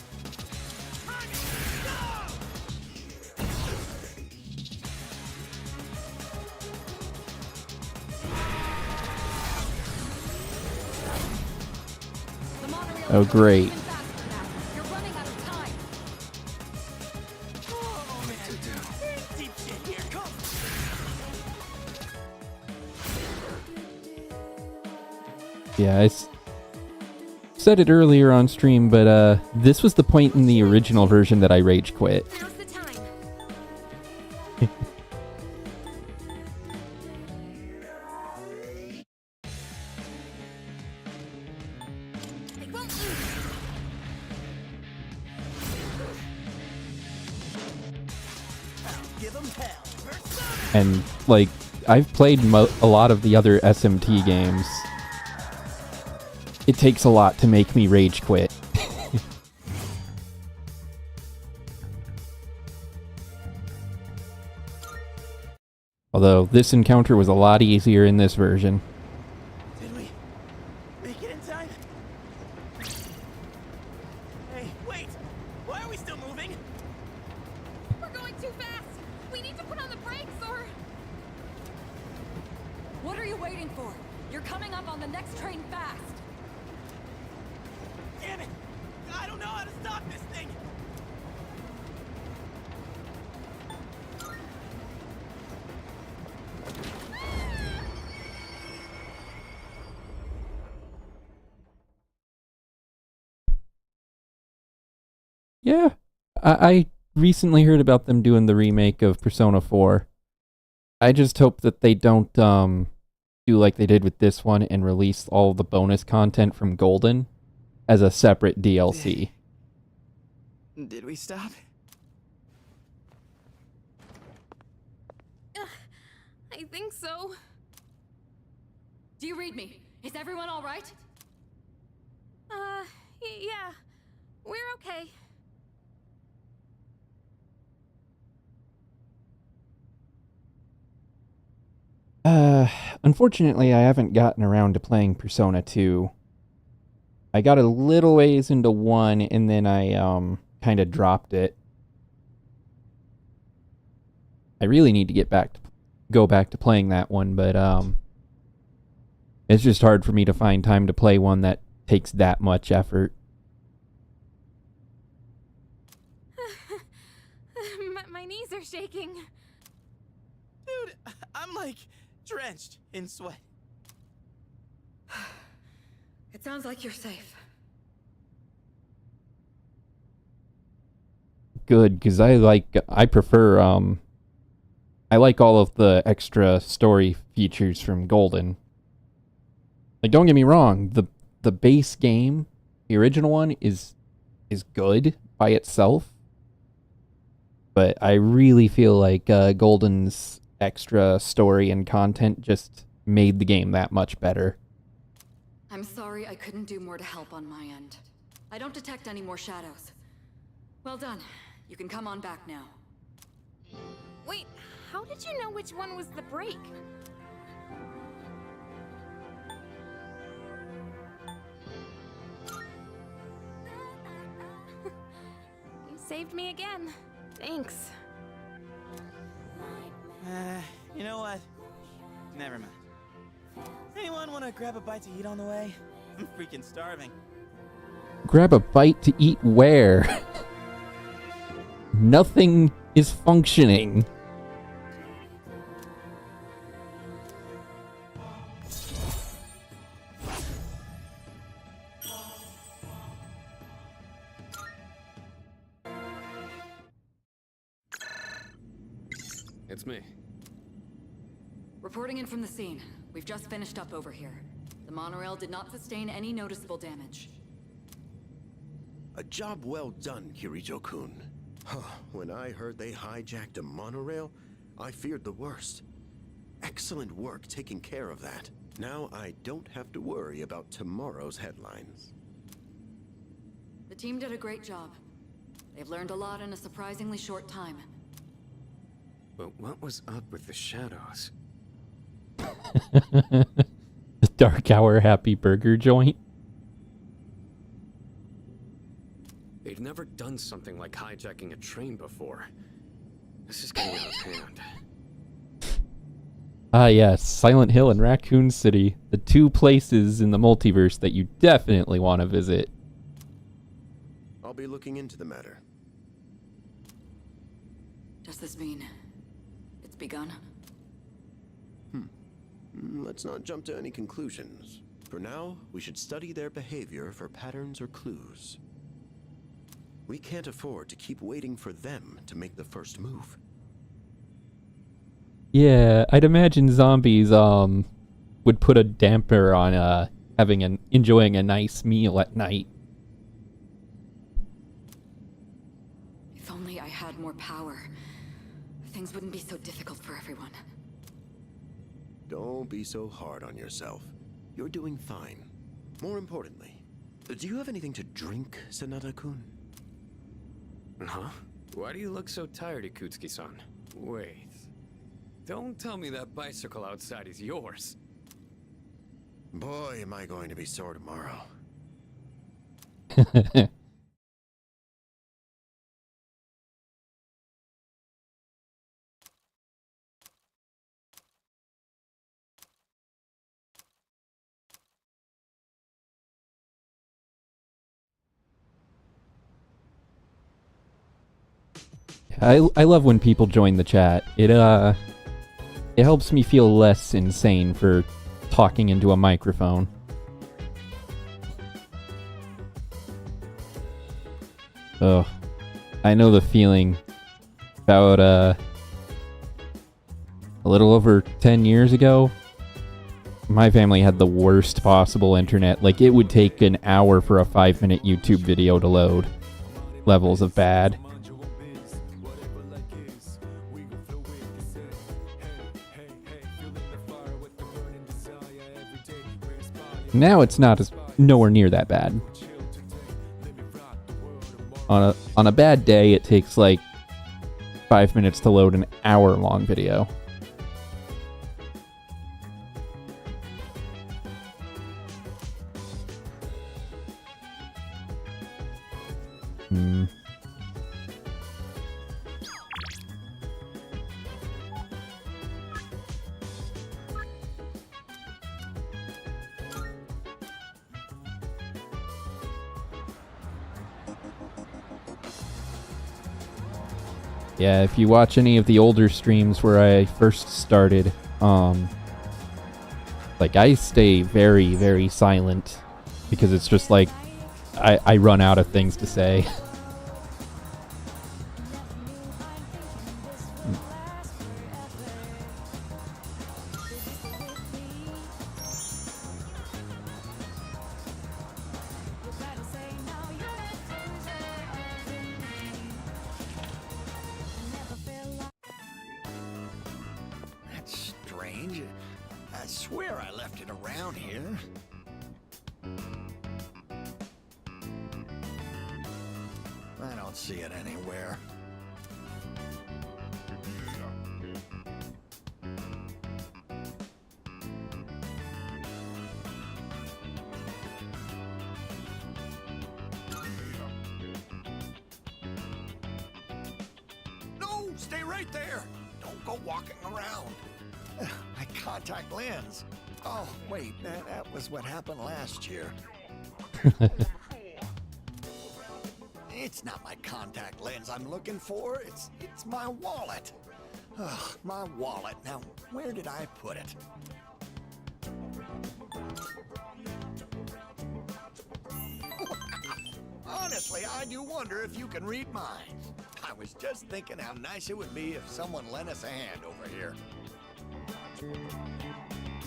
The monorail Oh, is going great. even faster now. You're running out of time. Oh, man. Deep shit here. Come. Yeah, said it earlier on stream, but this was the point in the original version that I rage quit. Now's the time. I won't lose. I'll give 'em hell. Persona. And, like, I've played a lot of the other SMT games. It takes a lot to make me rage quit. Although, this encounter was a lot easier in this version. Did we make it in time? Hey, wait! Why are we still moving? We're going too fast. We need to put on the brakes or... What are you waiting for? You're coming up on the next train fast. Damn it! I don't know how to stop this thing! Yeah, I recently heard about them doing the remake of Persona 4. I just hope that they don't do like they did with this one and release all the bonus content from Golden as a separate DLC. Did we stop? I think so. Do you read me? Is everyone all right? Yeah. We're okay. Unfortunately, I haven't gotten around to playing Persona 2. I got a little ways into 1 and then I kind of dropped it. I really need to go back to playing that one, but it's just hard for me to find time to play one that takes that much effort. My knees are shaking. Dude, I'm like drenched in sweat. It sounds like you're safe. Good, because I prefer I like all of the extra story features from Golden. Like, don't get me wrong, the base game, the original one, is good by itself. But I really feel like Golden's extra story and content just made the game that much better. I'm sorry I couldn't do more to help on my end. I don't detect any more shadows. Well done. You can come on back now. Wait, how did you know which one was the break? You saved me again. Thanks. You know what? Never mind. Anyone want to grab a bite to eat on the way? I'm freaking starving. Grab a bite to eat where? Nothing is functioning. It's me. Reporting in from the scene. We've just finished up over here. The monorail did not sustain any noticeable damage. A job well done, Kirito-kun. When I heard they hijacked a monorail, I feared the worst. Excellent work taking care of that. Now I don't have to worry about tomorrow's headlines. The team did a great job. They've learned a lot in a surprisingly short time. But what was up with the shadows? The Dark Hour Happy Burger joint. They've never done something like hijacking a train before. This is getting out of hand. Ah yes, Silent Hill and Raccoon City, the two places in the multiverse that you definitely want to visit. I'll be looking into the matter. Does this mean it's begun? Let's not jump to any conclusions. For now, we should study their behavior for patterns or clues. We can't afford to keep waiting for them to make the first move. Yeah, I'd imagine zombies would put a damper on enjoying a nice meal at night. If only I had more power, things wouldn't be so difficult for everyone. Don't be so hard on yourself. You're doing fine. More importantly, do you have anything to drink, Sanada-kun? Huh? Why do you look so tired, Ikutsuki-san? Wait. Don't tell me that bicycle outside is yours. Boy, am I going to be sore tomorrow. I love when people join the chat. It helps me feel less insane for talking into a microphone. Ugh. I know the feeling. About a little over 10 years ago, my family had the worst possible internet. Like, it would take an hour for a 5-minute YouTube video to load. Levels of bad. Now it's nowhere near that bad. On a bad day, it takes like 5 minutes to load an hour-long video. Yeah, if you watch any of the older streams where I first started, like, I stay very, very silent because it's just like I run out of things to say. That's strange. I swear I left it around here. I don't see it anywhere. No, stay right there. Don't go walking around. My contact lens. Oh, wait, that was what happened last year. It's not my contact lens I'm looking for. It's my wallet. Ugh, my wallet. Now, where did I put it? Honestly, I do wonder if you can read mine. I was just thinking how nice it would be if someone lent us a hand over here.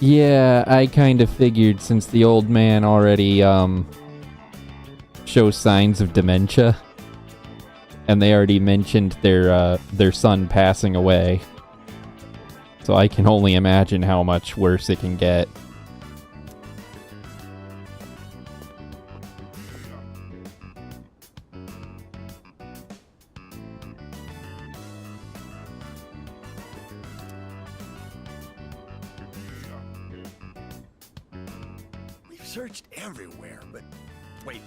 Yeah, I kind of figured since the old man already shows signs of dementia, and they already mentioned their son passing away, so I can only imagine how much worse it can get. Searched everywhere, but wait,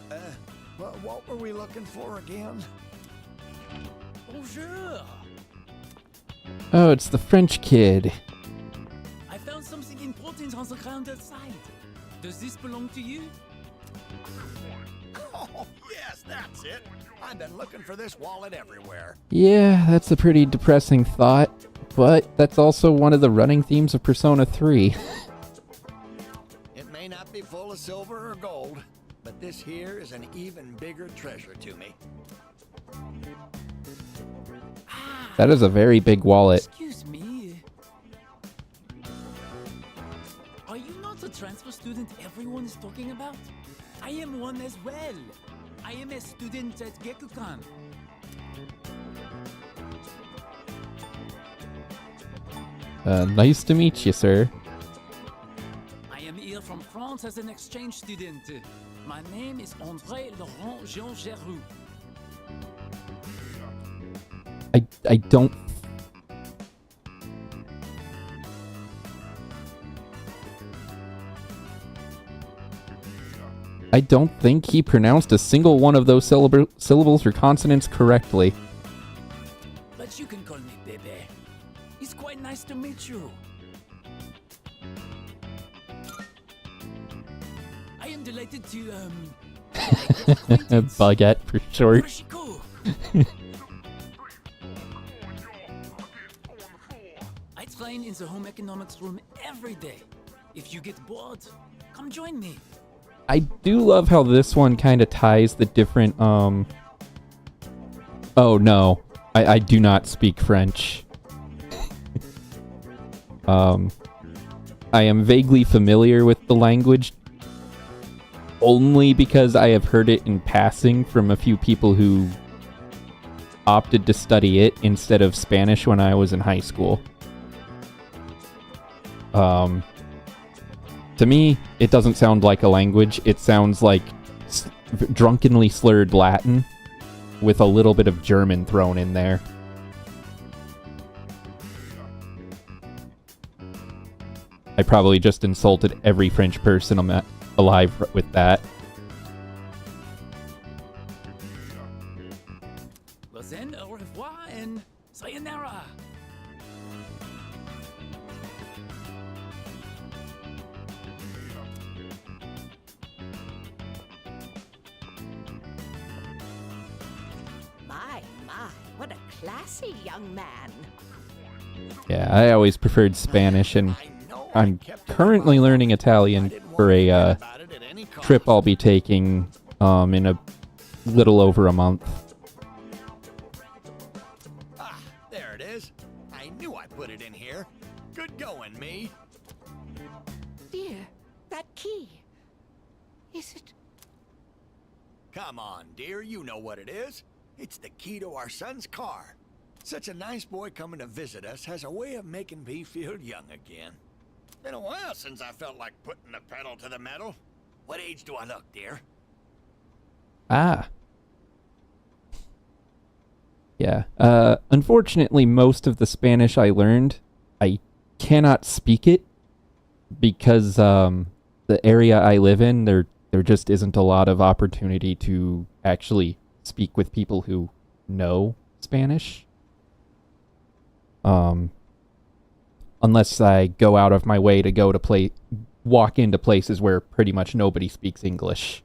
what were we looking for again? Bonjour. Oh, it's the French kid. I found something important on the ground outside. Does this belong to you? Oh, yes, that's it. I've been looking for this wallet everywhere. Yeah, that's a pretty depressing thought, but that's also one of the running themes of Persona 3. It may not be full of silver or gold, but this here is an even bigger treasure to me. That is a very big wallet. Excuse me. Are you not the transfer student everyone is talking about? I am one as well. I am a student at Gekukan. Nice to meet you, sir. I am here from France as an exchange student. My name is André Laurent Jean Geroux. I don't... I don't think he pronounced a single one of those syllables or consonants correctly. But you can call me Bebe. It's quite nice to meet you. I am delighted to, Baguette for short. I train in the home economics room every day. If you get bored, come join me. I do love how this one kind of ties the different Oh no, I do not speak French. I am vaguely familiar with the language only because I have heard it in passing from a few people who opted to study it instead of Spanish when I was in high school. To me, it doesn't sound like a language. It sounds like drunkenly slurred Latin with a little bit of German thrown in there. I probably just insulted every French person alive with that. Well then, au revoir and sayonara. My, what a classy young man. Yeah, I always preferred Spanish, and I'm currently learning Italian for a trip I'll be taking in a little over a month. Ah, there it is. I knew I put it in here. Good going, me. Dear, that key. Is it? Come on, dear, you know what it is. It's the key to our son's car. Such a nice boy coming to visit us has a way of making me feel young again. Been a while since I felt like putting the pedal to the metal. What age do I look, dear? Ah. Yeah. Unfortunately, most of the Spanish I learned, I cannot speak it because the area I live in, there just isn't a lot of opportunity to actually speak with people who know Spanish. Unless I go out of my way to go to walk into places where pretty much nobody speaks English.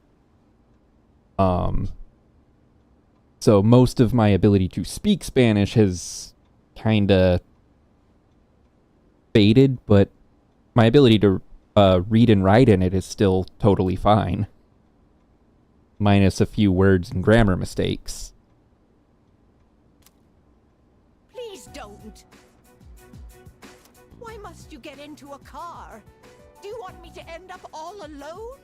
So most of my ability to speak Spanish has kinda faded, but my ability to read and write in it is still totally fine. Minus a few words and grammar mistakes. Please don't. Why must you get into a car? Do you want me to end up all alone?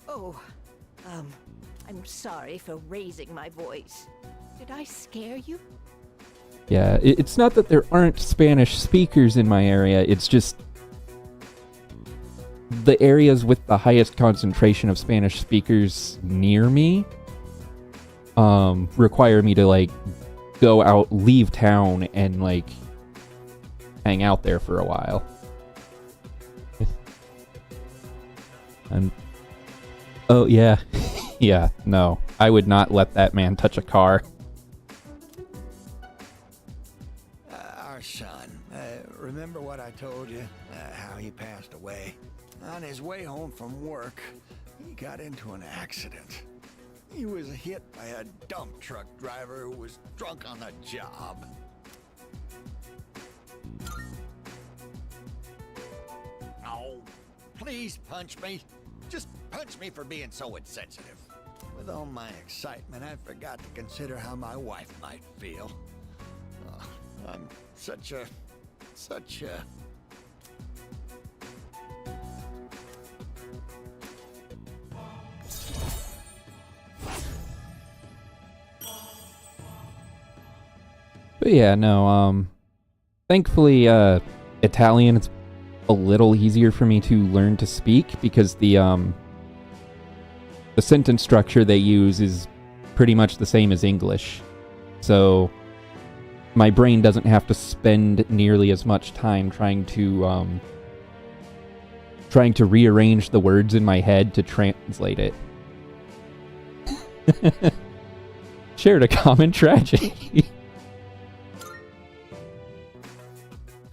Oh, I'm sorry for raising my voice. Did I scare you? Yeah, it's not that there aren't Spanish speakers in my area, it's just the areas with the highest concentration of Spanish speakers near me require me to, like, go out, leave town, and, like, hang out there for a while. Oh, yeah. Yeah, no. I would not let that man touch a car. Our son. Remember what I told you? How he passed away? On his way home from work, he got into an accident. He was hit by a dump truck driver who was drunk on the job. Oh, please punch me. Just punch me for being so insensitive. With all my excitement, I forgot to consider how my wife might feel. Oh, I'm such a... But yeah, no, thankfully, Italian is a little easier for me to learn to speak because the sentence structure they use is pretty much the same as English. So my brain doesn't have to spend nearly as much time trying to rearrange the words in my head to translate it. Shared a common tragedy.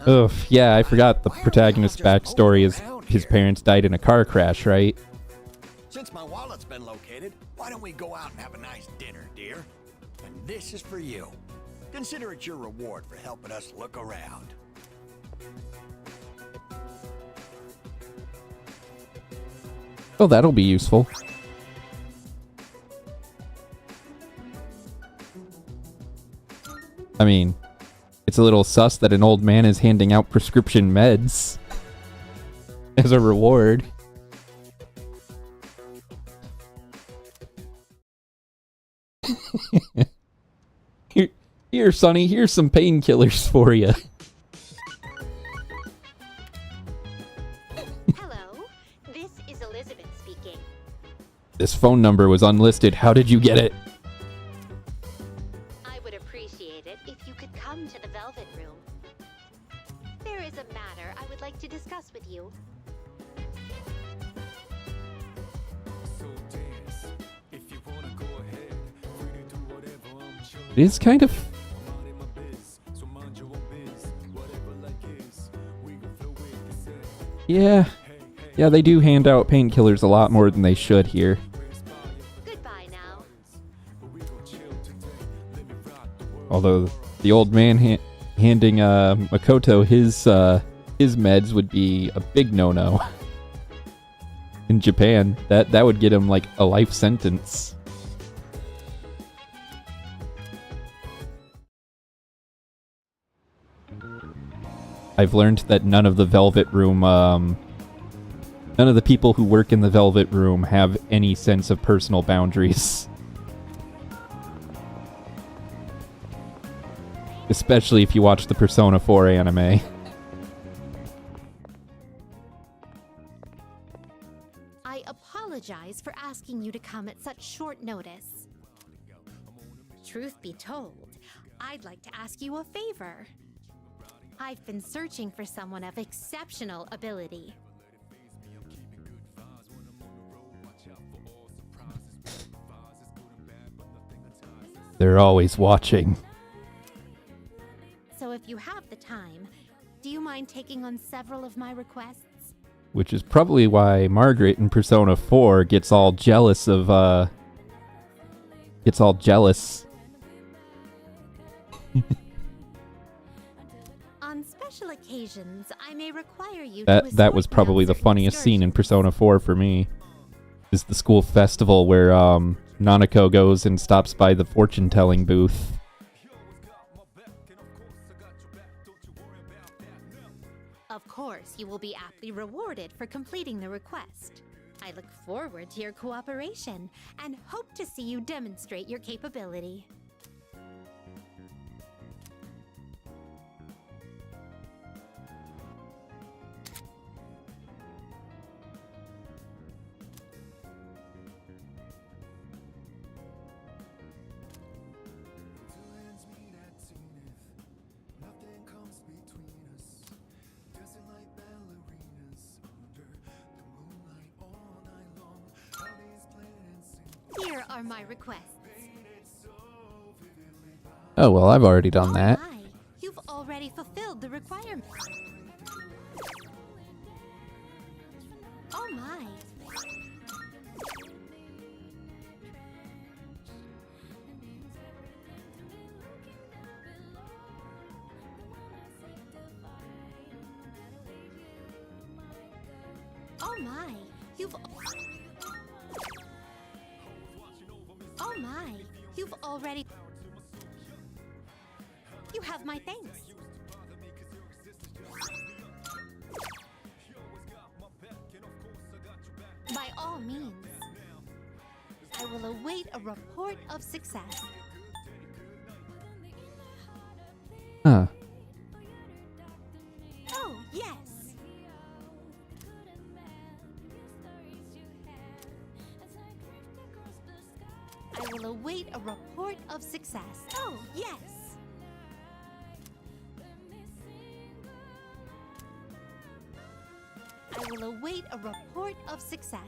Ugh, yeah, I forgot the protagonist's backstory is his parents died in a car crash, right? Since my wallet's been located, why don't we go out and have a nice dinner, dear? And this is for you. Consider it your reward for helping us look around. Oh, that'll be useful. I mean, it's a little sus that an old man is handing out prescription meds as a reward. Here, Sonny, here's some painkillers for you. Hello, this is Elizabeth speaking. This phone number was unlisted. How did you get it? I would appreciate it if you could come to the Velvet Room. There is a matter I would like to discuss with you. So dance. If you wanna go ahead, free to do whatever. I'm chilling. It is kind of... I'm out in my biz, so mind your own biz. Whatever like is, we gon' flow with the set. Yeah. Yeah, they do hand out painkillers a lot more than they should here. Goodbye now. Although the old man handing Makoto his meds would be a big no-no. In Japan, that would get him like a life sentence. I've learned that none of the Velvet Room, none of the people who work in the Velvet Room have any sense of personal boundaries. Especially if you watch the Persona 4 anime. I apologize for asking you to come at such short notice. Truth be told, I'd like to ask you a favor. I've been searching for someone of exceptional ability. They're always watching. So if you have the time, do you mind taking on several of my requests? Which is probably why Margaret in Persona 4 gets all jealous of, gets all jealous. On special occasions, I may require you to That was probably the funniest scene in Persona 4 for me. Is the school festival where, Nanako goes and stops by the fortune-telling booth. Of course, you will be aptly rewarded for completing the request. I look forward to your cooperation and hope to see you demonstrate your capability. Here are my requests. Oh, well, I've already done that. My, you've already fulfilled the requirement. Oh my. Oh my, you've... Oh my, you've already... You have my thanks. By all means, I will await a report of success. Huh. Oh, yes. I will await a report of success. Oh, yes. I will await a report of success.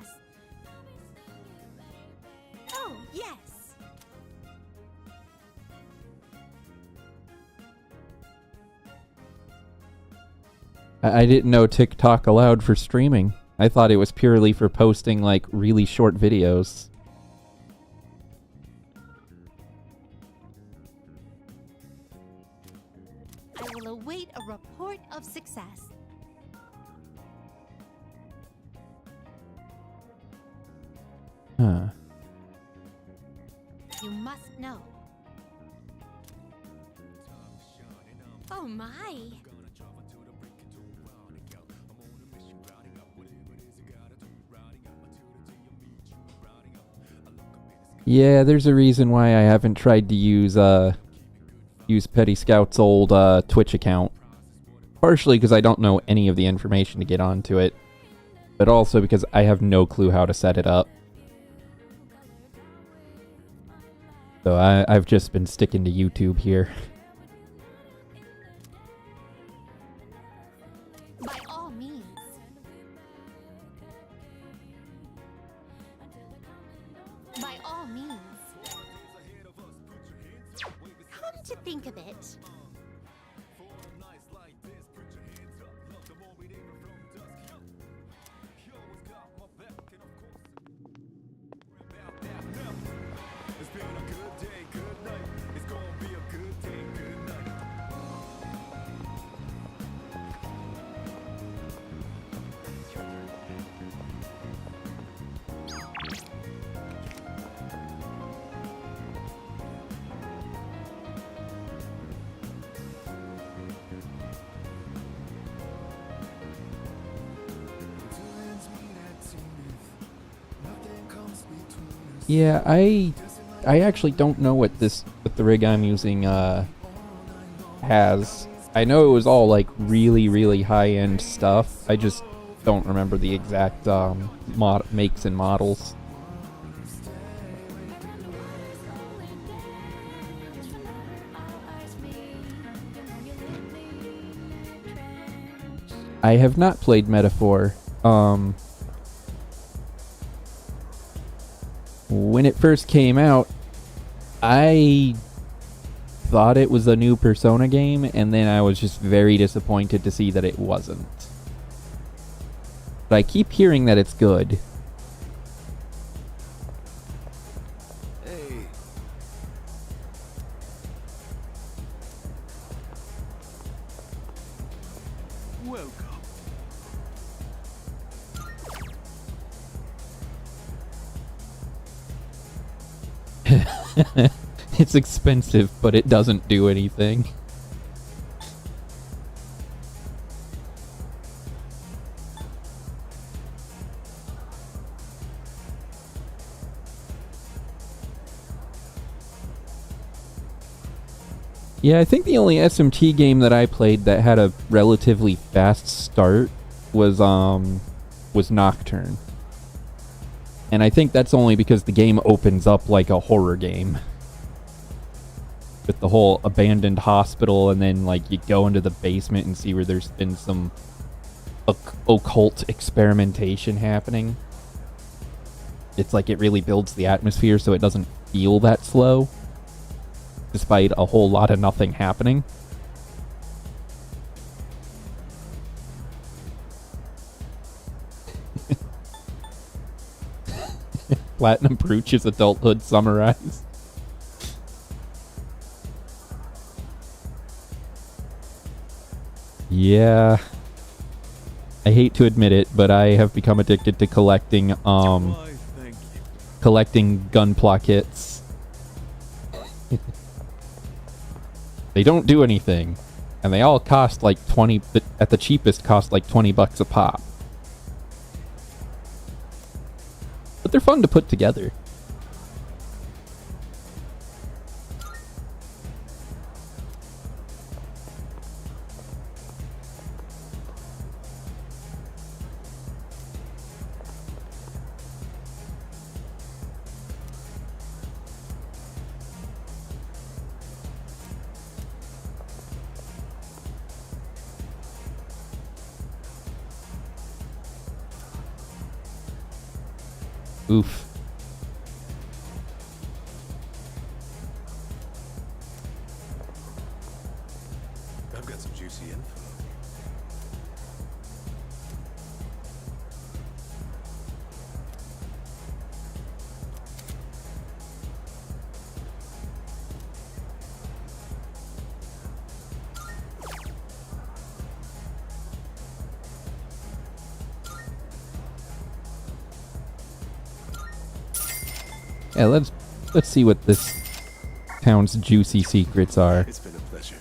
Oh, yes. I didn't know TikTok allowed for streaming. I thought it was purely for posting, like, really short videos. I will await a report of success. must know. Oh my! Yeah, there's a reason why I haven't tried to use Petty Scout's old Twitch account. Partially because I don't know any of the information to get onto it, but also because I have no clue how to set it up. So I've just been sticking to YouTube here. By all means. By all means. Come to think of it. It's been a good day, good night. It's gonna be a good day, good night. Yeah, I actually don't know what the rig I'm using has. I know it was all like really high-end stuff. I just don't remember the exact makes and models. I have not played Metaphor. When it first came out, I thought it was a new Persona game, and then I was just very disappointed to see that it wasn't. But I keep hearing that it's good. Hey. Welcome. It's expensive, but it doesn't do anything. Yeah, I think the only SMT game that I played that had a relatively fast start was Nocturne. And I think that's only because the game opens up like a horror game. With the whole abandoned hospital, and then like you go into the basement and see where there's been some occult experimentation happening. It's like it really builds the atmosphere so it doesn't feel that slow, despite a whole lot of nothing happening. Platinum Brooch's adulthood summarized. Yeah. I hate to admit it, but I have become addicted to collecting gun plaquettes. They don't do anything, and they all cost like 20, at the cheapest cost like $20 a pop. But they're fun to put together. Oof. I've got some juicy info. Yeah, let's see what this town's juicy secrets are. It's been a pleasure.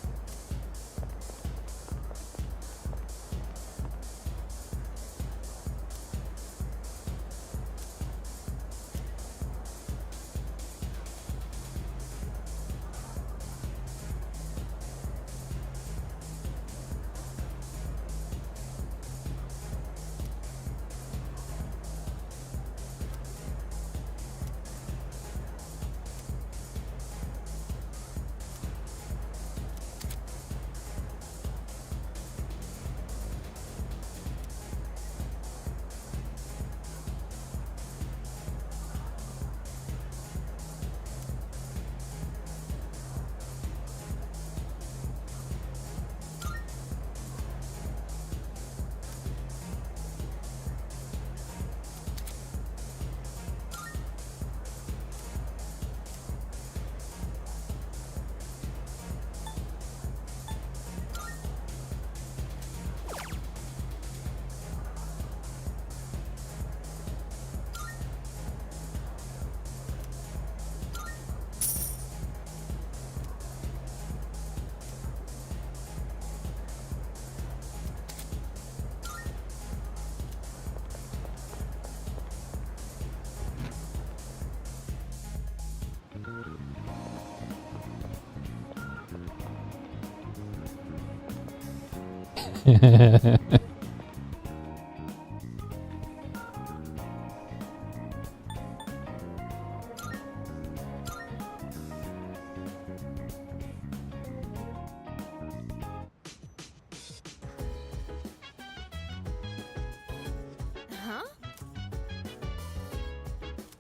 Huh?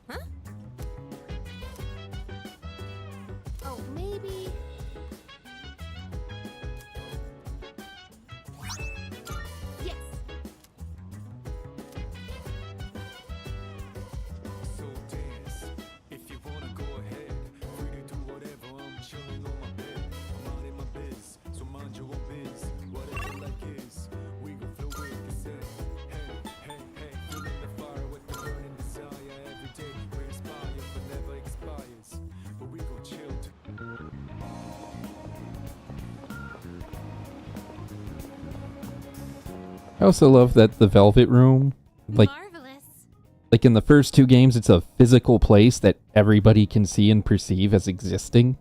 Huh? Oh, maybe. Yes. So dance, if you wanna go ahead. Free to do whatever, I'm chilling on my bed. I'm out in my biz, so mind your own biz. Whatever like is, we gon' flow with the set. Hey, hey, hey, feeling the fire with the burning desire. Every day we inspire, but never expires. But we gon' chill too. I also love that the Velvet Room, like in the first two games, it's a physical place that everybody can see and perceive as existing.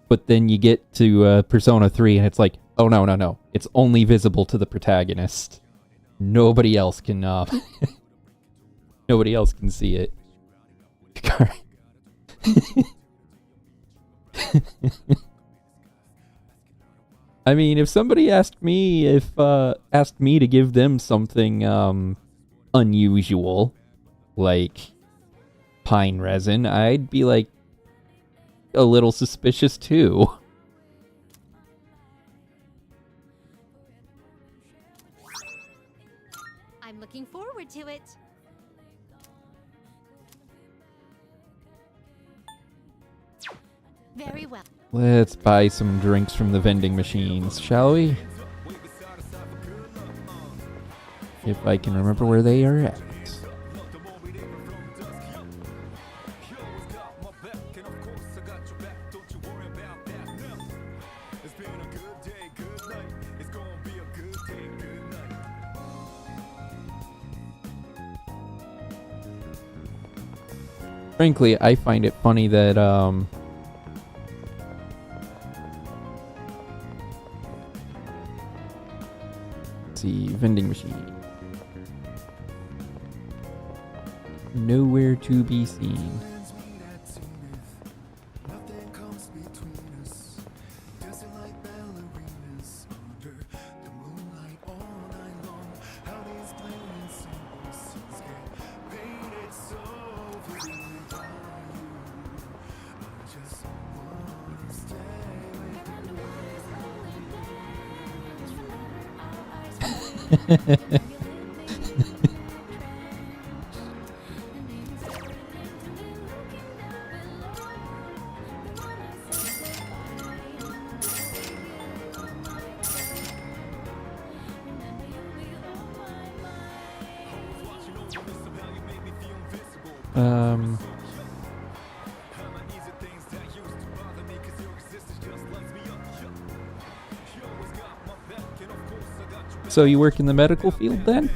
But then you get to Persona 3 and it's like, oh no, no, no. It's only visible to the protagonist. Nobody else can, nobody else can see it. I mean, if somebody asked me to give them something unusual, like pine resin, I'd be like a little suspicious too. I'm looking forward to it. Very well. Let's buy some drinks from the vending machines, shall we? If I can remember where they are at. Frankly, I find it funny that, let's see, vending machine. Nowhere to be seen. So you work in the medical field then?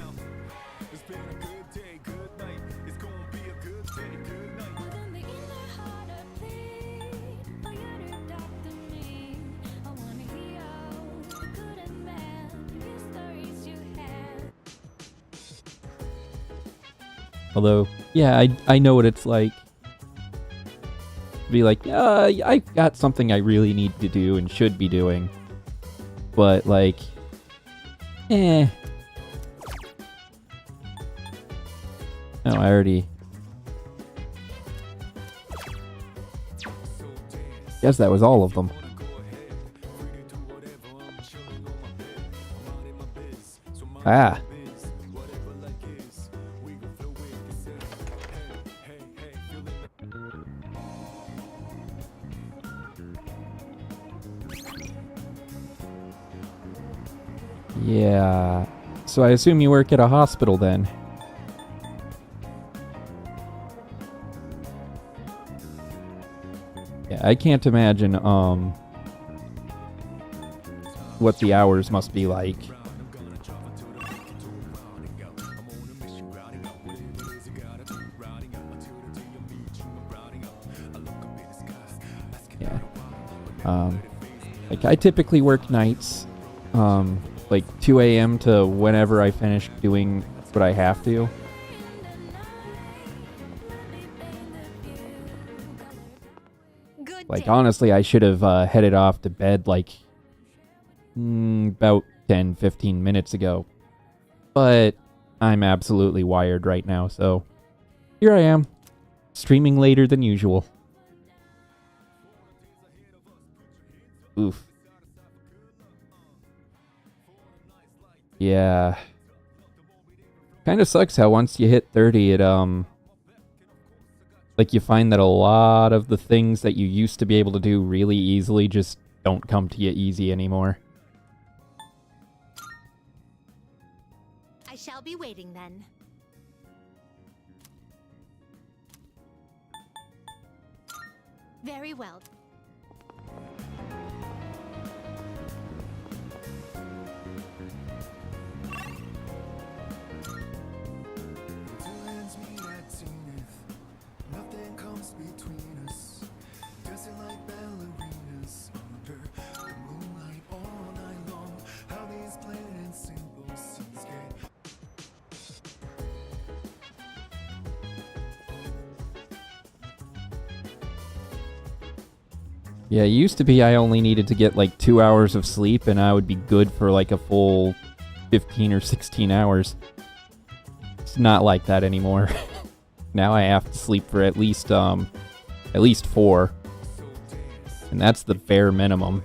Although, yeah, I know what it's like. Be like, I got something I really need to do and should be doing. But, like, No, I already... Guess that was all of them. Ah. Yeah. So I assume you work at a hospital then? Yeah, I can't imagine, what the hours must be like. Yeah. Like, I typically work nights, like 2 a.m. to whenever I finish doing what I have to. Like, honestly, I should have headed off to bed, like, about 10, 15 minutes ago. But I'm absolutely wired right now, so here I am, streaming later than usual. Oof. Yeah. Kind of sucks how once you hit 30, it, like, you find that a lot of the things that you used to be able to do really easily just don't come to you easy anymore. I shall be waiting then. Very well. Yeah, it used to be I only needed to get like 2 hours of sleep and I would be good for like a full 15 or 16 hours. It's not like that anymore. Now I have to sleep for at least 4. And that's the bare minimum.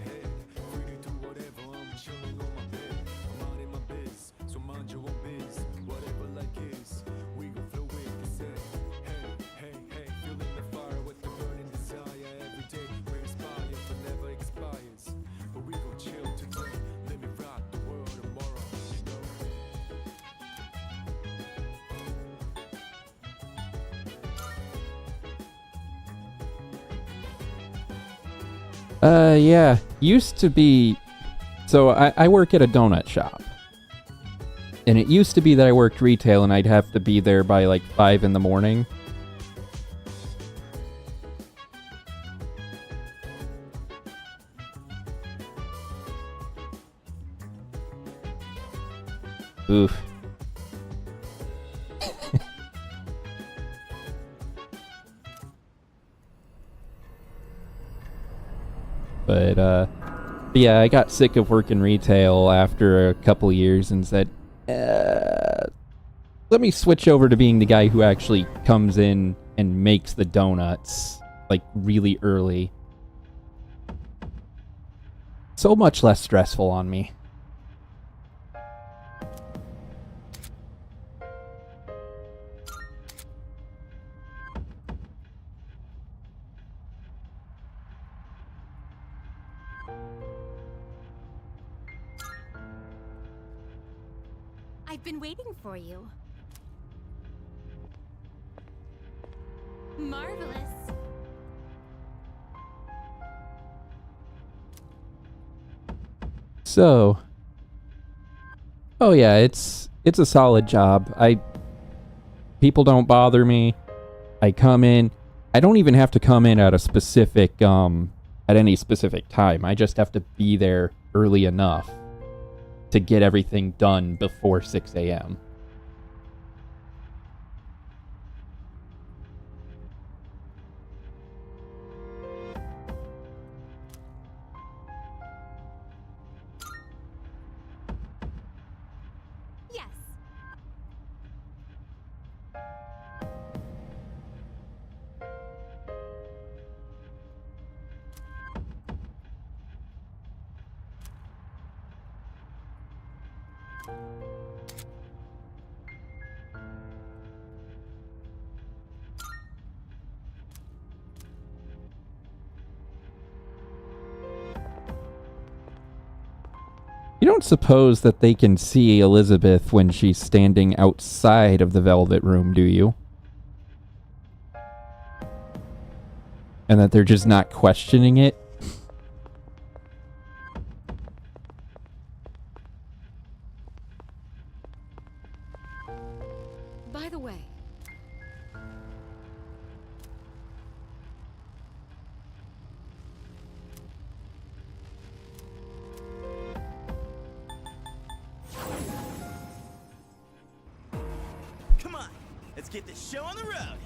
Yeah, used to be... So, I work at a donut shop. And it used to be that I worked retail and I'd have to be there by like 5 in the morning. Oof. But, yeah, I got sick of working retail after a couple years and said, let me switch over to being the guy who actually comes in and makes the donuts, like, really early. So much less stressful on me. I've been waiting for you. Marvelous. So... Oh yeah, it's a solid job. People don't bother me. I come in. I don't even have to come in at a specific at any specific time. I just have to be there early enough to get everything done before 6 a.m. Yes. You don't suppose that they can see Elizabeth when she's standing outside of the Velvet Room, do you? And that they're just not questioning it? By the way, Come on, let's get this show on the road.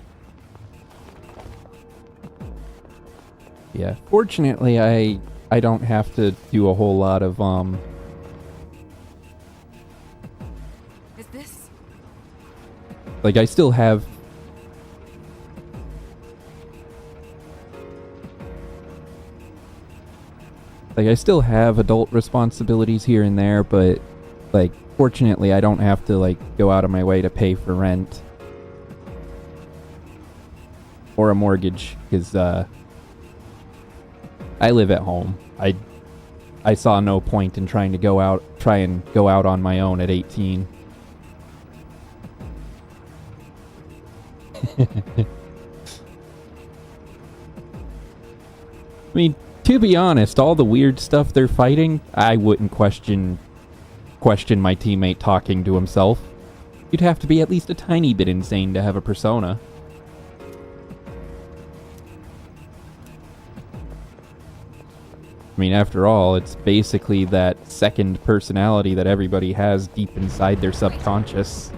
Yeah. Fortunately, I don't have to do a whole lot of is this? like I still have adult responsibilities here and there, but like fortunately I don't have to like go out of my way to pay for rent or a mortgage because I live at home. I saw no point in try and go out on my own at 18. I mean, to be honest, all the weird stuff they're fighting, I wouldn't question my teammate talking to himself. You'd have to be at least a tiny bit insane to have a persona. I mean, after all, it's basically that second personality that everybody has deep inside their subconscious.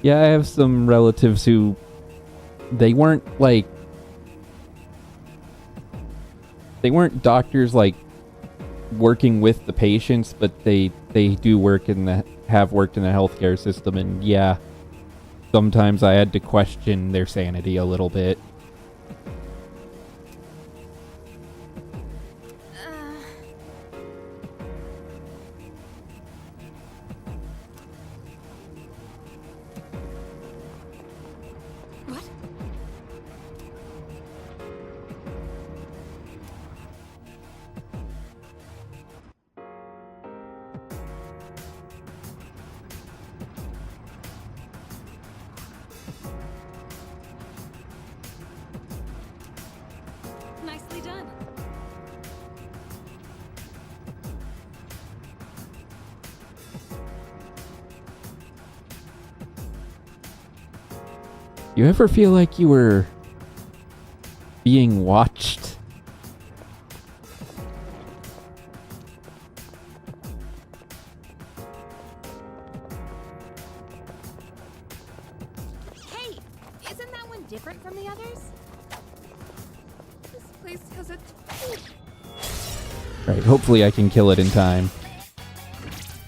Yeah, I have some relatives who they weren't doctors like working with the patients, but they do work have worked in the healthcare system, and yeah, sometimes I had to question their sanity a little bit. Nicely done. You ever feel like you were being watched? Hey, isn't that one different from the others? This place has a... Right, hopefully I can kill it in time.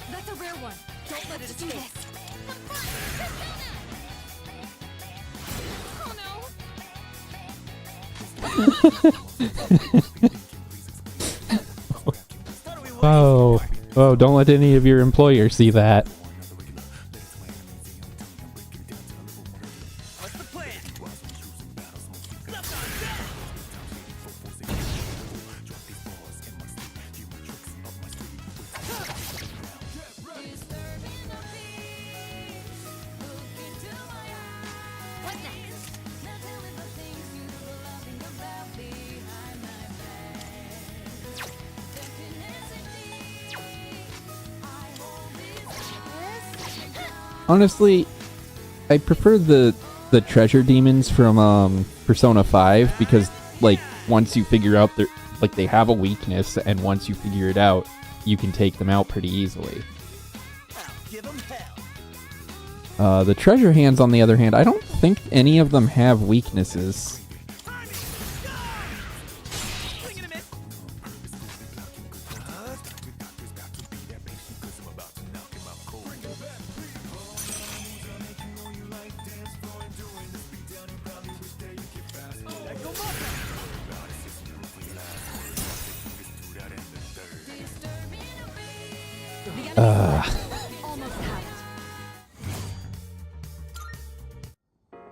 That's a rare one. Don't let it escape. Oh, don't let any of your employers see that. What next? Honestly, I prefer the treasure demons from Persona 5 because like once you figure out they have a weakness, and once you figure it out, you can take them out pretty easily. The treasure hands, on the other hand, I don't think any of them have weaknesses.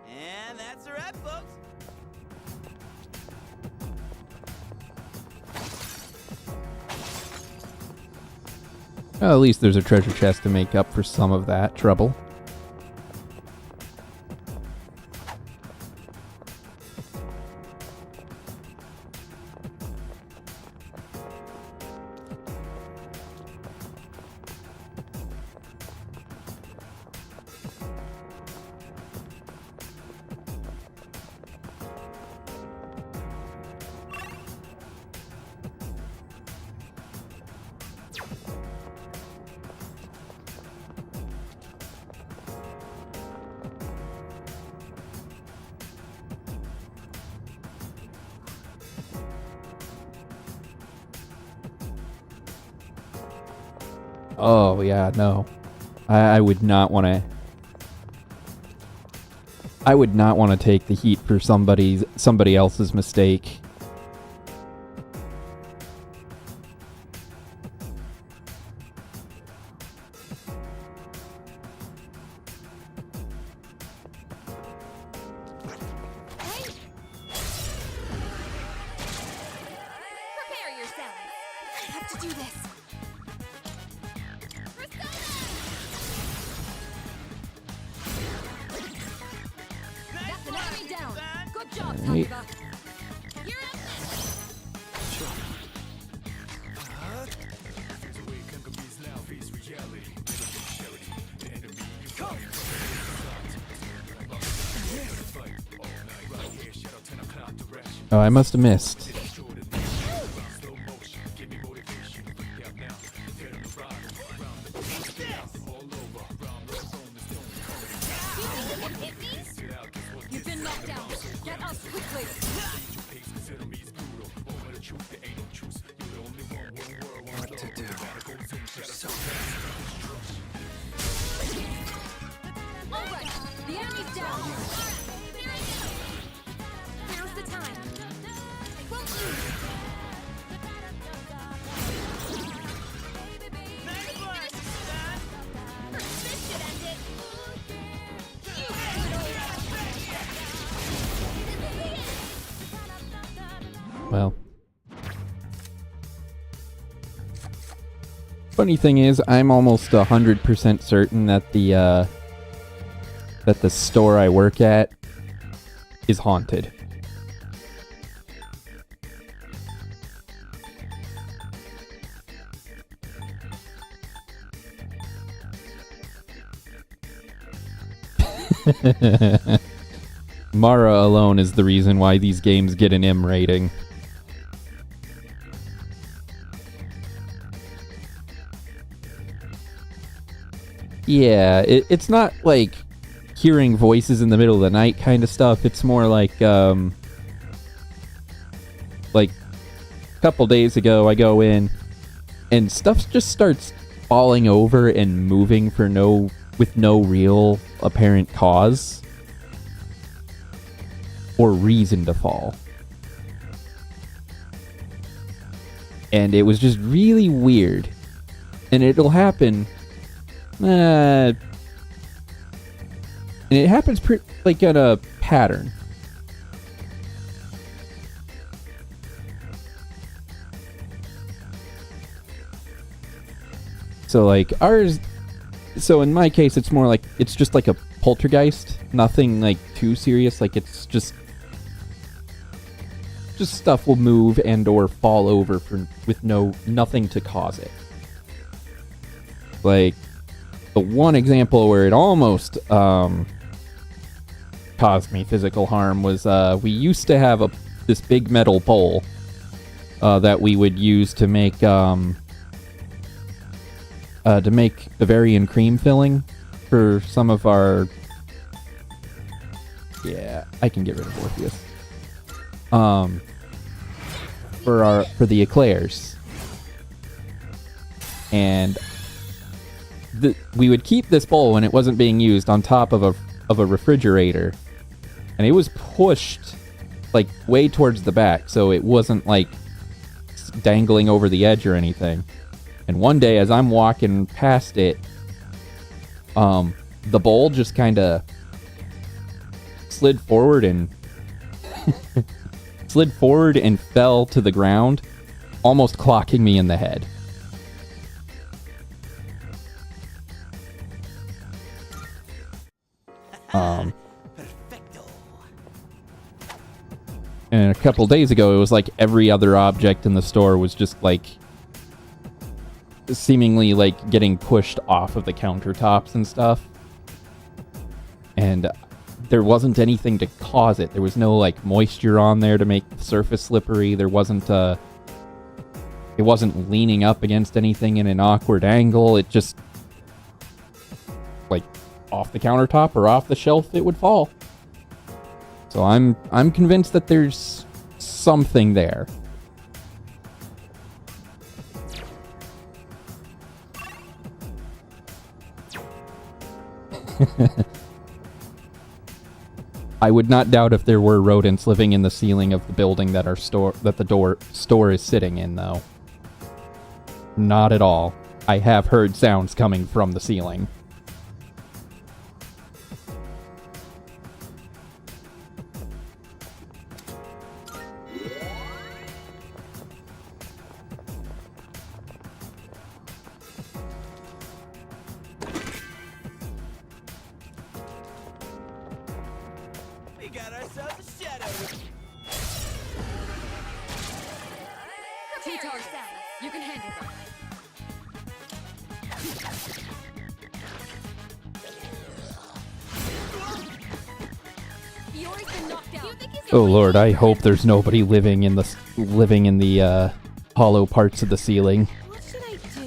And that's a wrap, folks. Well, at least there's a treasure chest to make up for some of that trouble. Oh, yeah, no. I would not want to... I would not want to take the heat for somebody else's mistake. Prepare yourself. I have to do this. That's an enemy down. Good job, Right. Takiba. You're Oh, I must have missed. You've been knocked down. Get up quickly. What to do? So All right, the enemy's down. Now's the time. It won't lose. This should end it. Well. Funny thing is, I'm almost 100% certain that the store I work at is haunted. Mara alone is the reason why these games get an M rating. Yeah, it's not like hearing voices in the middle of the night kind of stuff. It's more like a couple days ago I go in and stuff just starts falling over and moving with no real apparent cause or reason to fall. And it was just really weird. And it'll happen And it happens like in a pattern. So like ours, so in my case, it's more like, it's just like a poltergeist. Nothing like too serious. Like it's just stuff will move and or fall over with nothing to cause it. Like the one example where it almost caused me physical harm was we used to have this big metal bowl that we would use to make Bavarian cream filling for some of our... Yeah, I can get rid of Orpheus. For the eclairs. And we would keep this bowl when it wasn't being used on top of a refrigerator. And it was pushed like way towards the back, so it wasn't like dangling over the edge or anything. And one day, as I'm walking past it, the bowl just kind of slid forward and fell to the ground, almost clocking me in the head. And a couple days ago, it was like every other object in the store was just like seemingly like getting pushed off of the countertops and stuff. And there wasn't anything to cause it. There was no like moisture on there to make the surface slippery. There wasn't it wasn't leaning up against anything in an awkward angle. It just like off the countertop or off the shelf it would fall. So I'm convinced that there's something there. I would not doubt if there were rodents living in the ceiling of the building that the store is sitting in, though. Not at all. I have heard sounds coming from the ceiling. You can handle them. Oh lord, I hope there's nobody living in the hollow parts of the ceiling. What should I do?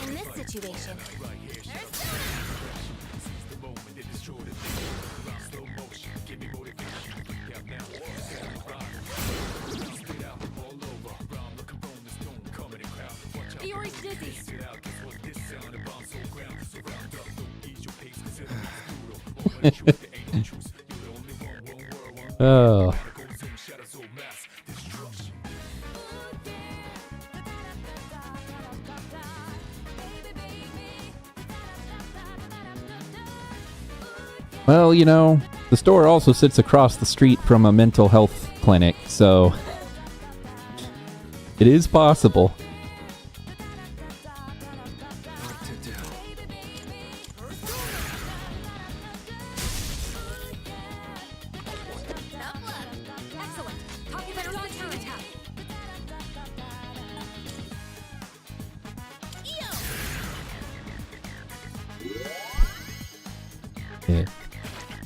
In this situation, Oh. Well, you know, the store also sits across the street from a mental health clinic, so it is possible.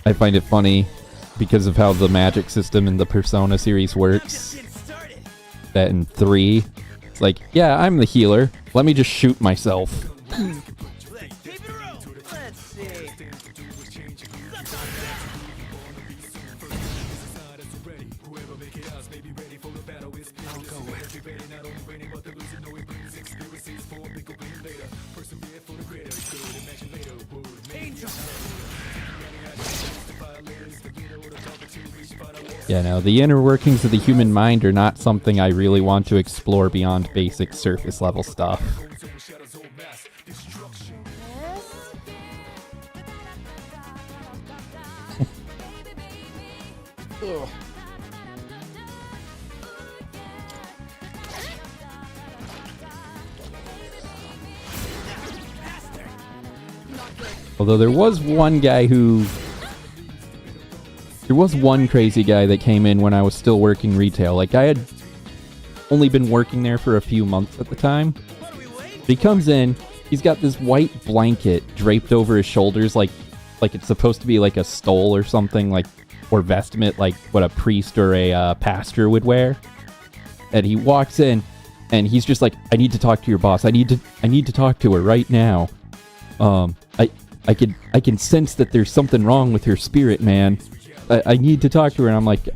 I find it funny because of how the magic system in the Persona series works. That in 3, it's like, yeah, I'm the healer. Let me just shoot myself. Yeah, no, the inner workings of the human mind are not something I really want to explore beyond basic surface level stuff. Although there was one crazy guy that came in when I was still working retail. Like, I had only been working there for a few months at the time. But he comes in, he's got this white blanket draped over his shoulders like it's supposed to be like a stole or something, like, or vestment, like what a priest or a pastor would wear. And he walks in, and he's just like, I need to talk to your boss. I need to talk to her right now. I can sense that there's something wrong with her spirit, man. I need to talk to her. And I'm like,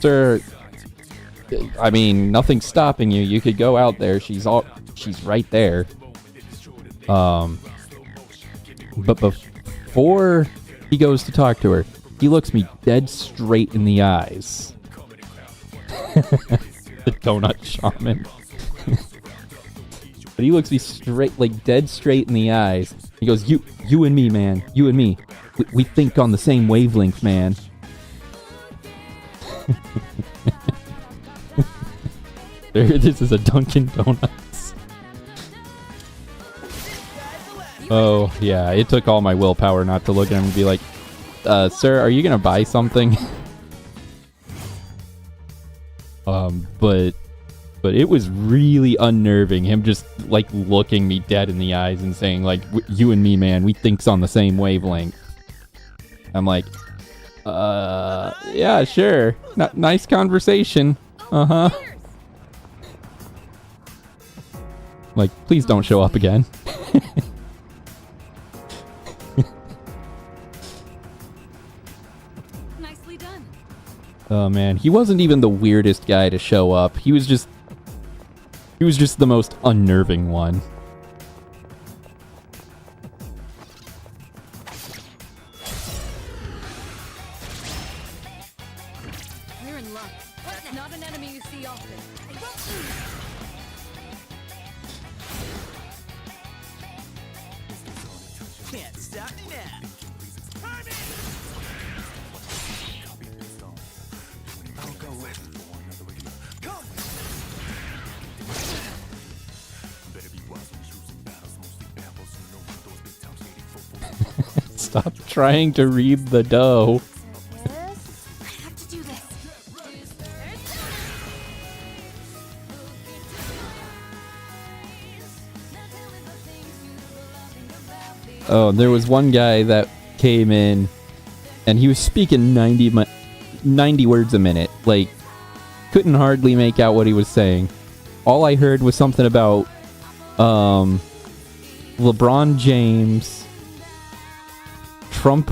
sir, I mean, nothing's stopping you. You could go out there. She's right there. But before he goes to talk to her, he looks me dead straight in the eyes. The donut shaman. But he looks me straight, like dead straight in the eyes. He goes, you and me, man. You and me. We think on the same wavelength, man. This is a Dunkin' Donuts. Oh, yeah. It took all my willpower not to look at him and be like, sir, are you going to buy something? But it was really unnerving, him just, like, looking me dead in the eyes and saying, like, you and me, man, we thinks on the same wavelength. I'm like, yeah, sure. Nice conversation. Uh-huh. Like, please don't show up again. Nicely done. Oh, man. He wasn't even the weirdest guy to show up. He was just the most unnerving one. We're in luck. That's not an enemy you see often. Can't stop me now. I'll go with. Come. Stop trying to read the dough. Oh, there was one guy that came in, and he was speaking 90 words a minute. Like, couldn't hardly make out what he was saying. All I heard was something about LeBron James, Trump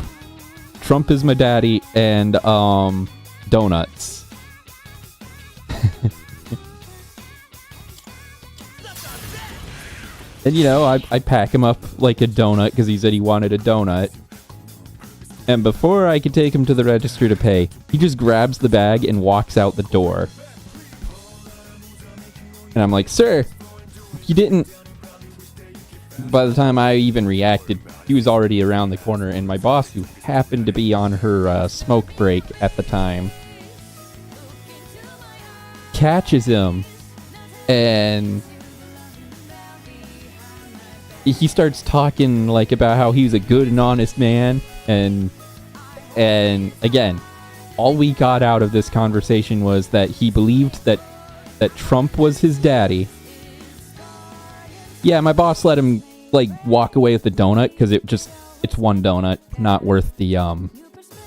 is my daddy, and donuts. And, you know, I pack him up like a donut because he said he wanted a donut. And before I could take him to the register to pay, he just grabs the bag and walks out the door. And I'm like, sir, you didn't... By the time I even reacted, he was already around the corner, and my boss, who happened to be on her smoke break at the time, catches him, and he starts talking like about how he's a good and honest man, and again, all we got out of this conversation was that he believed that Trump was his daddy. Yeah, my boss let him like walk away with the donut because it's one donut, not worth the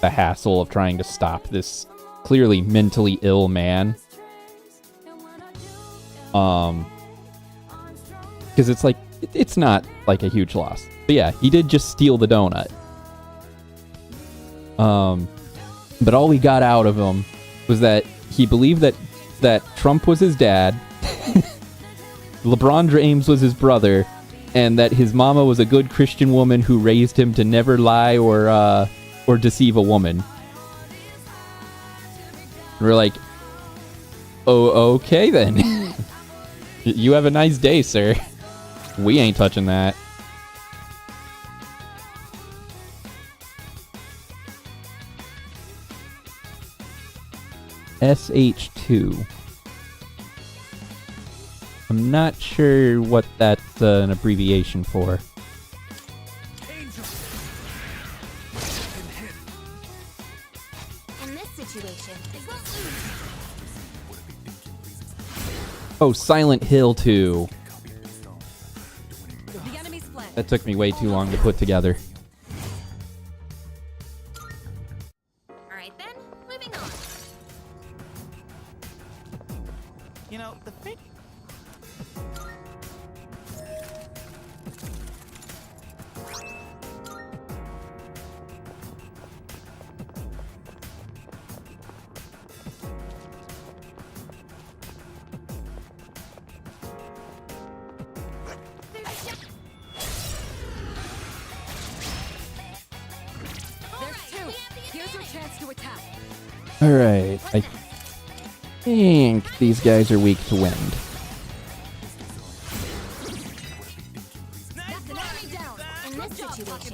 hassle of trying to stop this clearly mentally ill man. Because it's like it's not like a huge loss. But yeah, he did just steal the donut. But all we got out of him was that he believed that Trump was his dad, LeBron James was his brother, and that his mama was a good Christian woman who raised him to never lie or deceive a woman. We're like, oh, okay then. You have a nice day, sir. We ain't touching that. SH2. I'm not sure what that's an abbreviation for. In this situation, it's not Oh, Silent Hill 2. The enemy's fled. That took me way too long to put together. Alright then, moving on. You know, the thing. There's two. Here's your chance to attack. Alright, I think these guys are weak to wind. That's an enemy down. In this situation,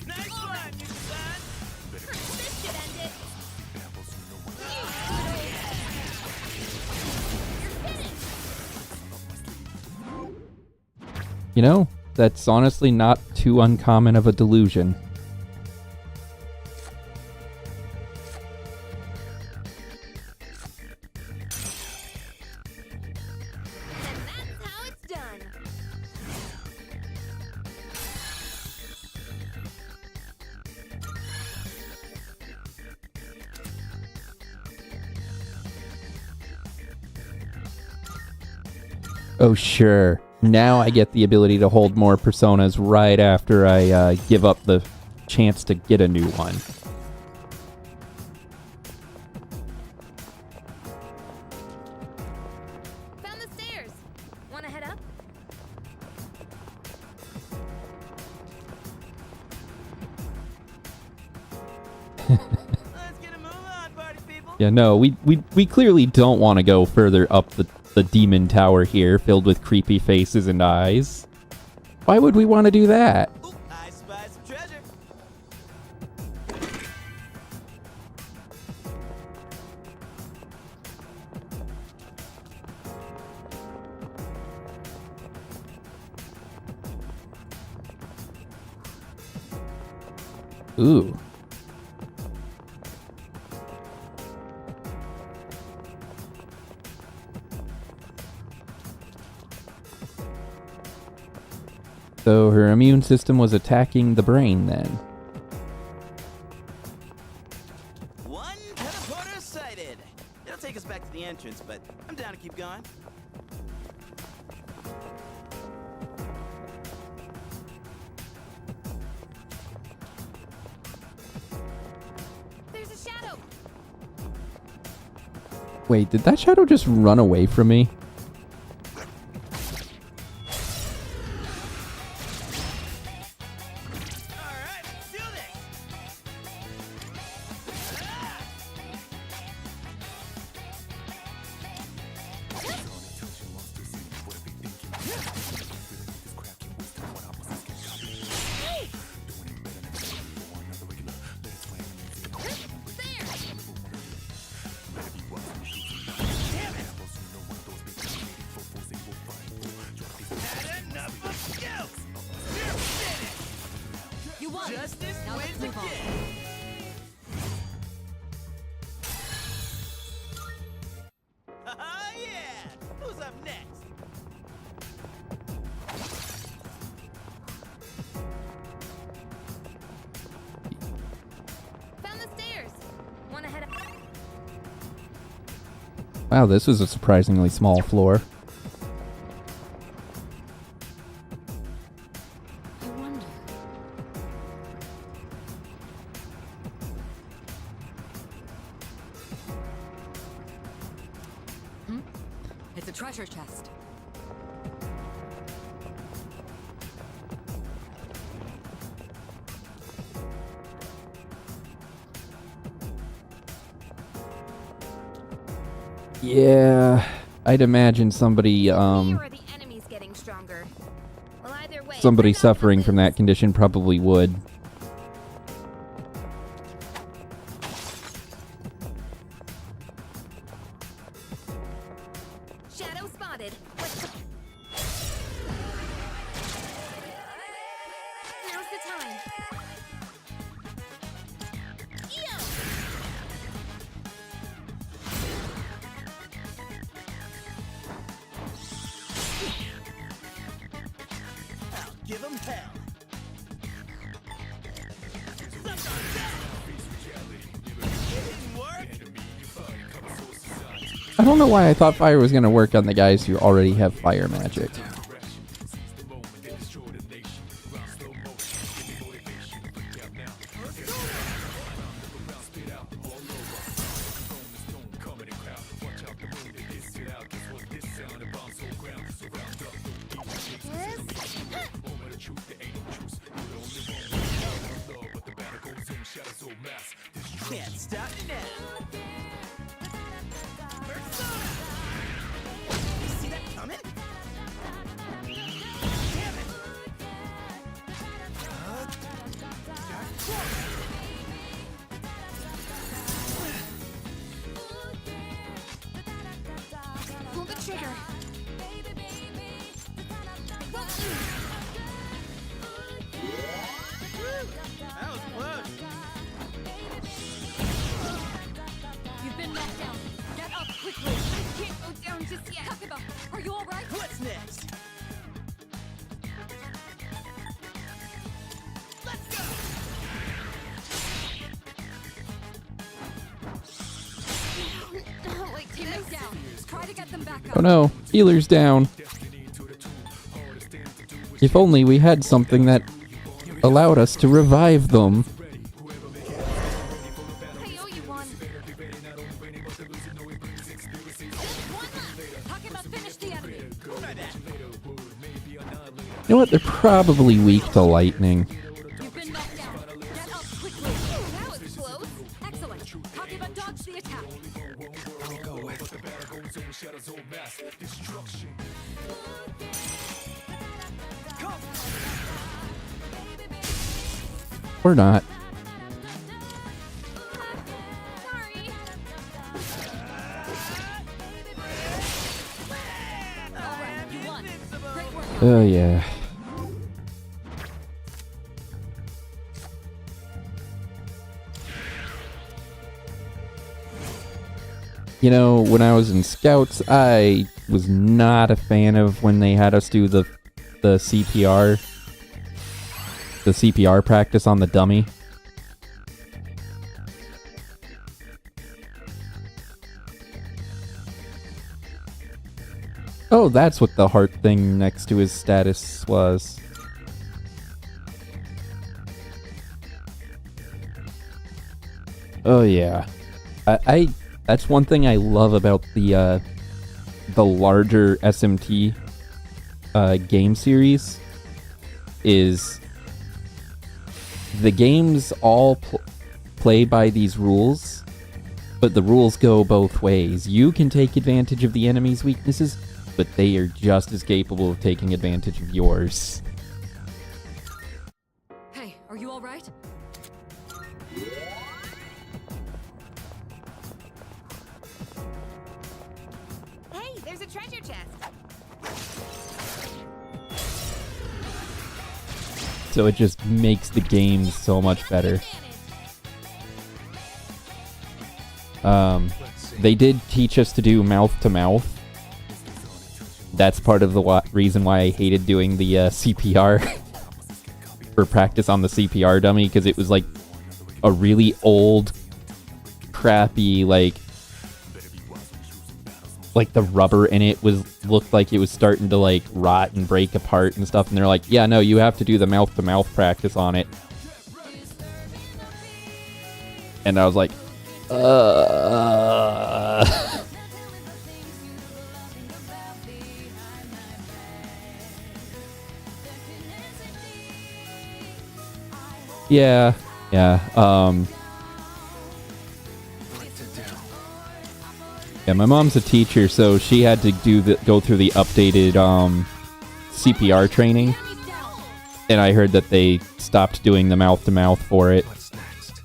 Nice one, new son. this should end it. You know, that's honestly not too uncommon of a delusion. And that's how it's done. Oh, sure. Now I get the ability to hold more personas right after I give up the chance to get a new one. Found the stairs. Wanna head up? Let's get a move on, party people. Yeah, no, we clearly don't want to go further up the demon tower here, filled with creepy faces and eyes. Why would we want to do that? Ooh, I spy some treasure. Ooh. So her immune system was attacking the brain then. One teleporter sighted. It'll take us back to the entrance, but I'm down to keep going. There's a shadow. Wait, did that shadow just run away from me? Alright, let's do this. Had enough of you. You're finished. You won. Justice Now let's wins move on. again. Yeah! Who's up next? Found the stairs. Wanna head up? Wow, this is a surprisingly small floor. I wonder. It's a treasure chest. Yeah, I'd imagine somebody somebody suffering from that condition probably would. Shadow spotted. Now's the time. I'll give him hell. I don't know why I thought fire was going to work on the guys who already have fire magic. Can't stop me now. See that coming? Damn it! Pull the trigger. That was close. You've been knocked down. Get up quickly. I can't go down just yet. Takeba, are you all right? What's next? Let's go! Wait, teammates down. Try to get them back up. Oh no, healer's down. If only we had something that allowed us to revive them. I owe you one. Takeba, finish the enemy. You know what? They're probably weak to lightning. You've been knocked down. Get up quickly. That was close. Excellent. Takeba, dodge the attack. Or not. Oh yeah. You know, when I was in Scouts, I was not a fan of when they had us do the CPR. The CPR practice on the dummy. Oh, that's what the heart thing next to his status was. Oh yeah. I that's one thing I love about the larger SMT game series is the games all play by these rules, but the rules go both ways. You can take advantage of the enemy's weaknesses, but they are just as capable of taking advantage of yours. Hey, are you all right? Hey, there's a treasure chest. So it just makes the game so much better. They did teach us to do mouth to mouth. That's part of the reason why I hated doing the CPR for practice on the CPR dummy, because it was like a really old, crappy, like the rubber in it looked like it was starting to like rot and break apart and stuff, and they're like, yeah, no, you have to do the mouth to mouth practice on it. And I was like, yeah, Yeah, my mom's a teacher, so she had to go through the updated CPR training, and I heard that they stopped doing the mouth-to-mouth for it. What's next?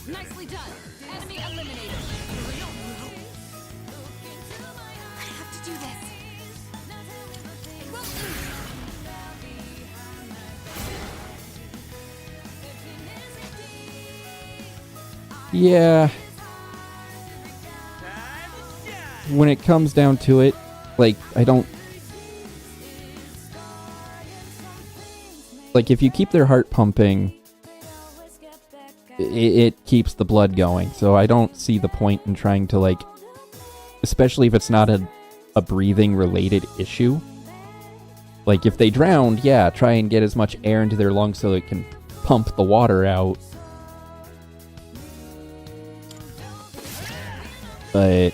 Nicely done. Enemy eliminated. I have to do this. Yeah. When it comes down to it, like, I don't... Like, if you keep their heart pumping, it keeps the blood going. So I don't see the point in trying to, like... Especially if it's not a breathing-related issue. Like, if they drowned, yeah, try and get as much air into their lungs so it can pump the water out. But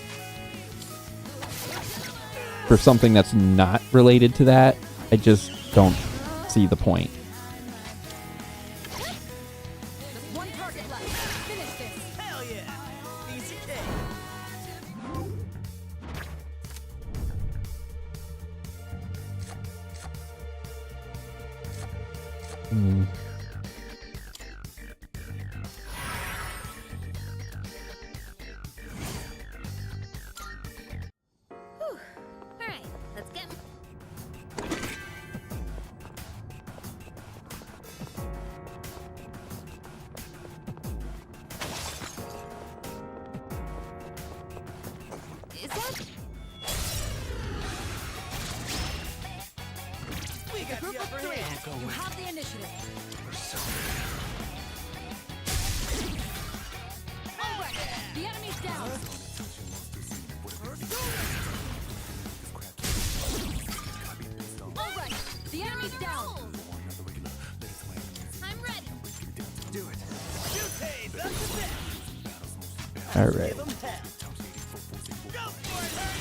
for something that's not related to that, I just don't see the point. One target left. Finish this. Hell yeah! Easy day. All right, let's get. Is that? We got Group the of upper three. hand. You have the initiative. All right. The enemy's down. All right. The enemy's down. I'm ready. Do it. Shoot, that's the best. Alright. Give 'em hell. Go for it, Hurdy!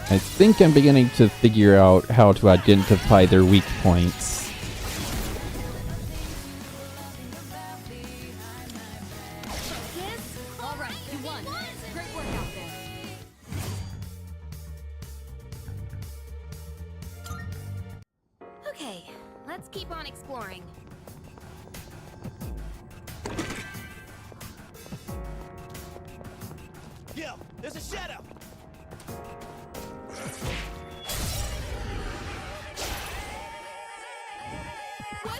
I think I'm beginning to figure out how to identify their weak points. All right. You won. Great work out there. Okay, let's keep on exploring. Yo, there's a shadow.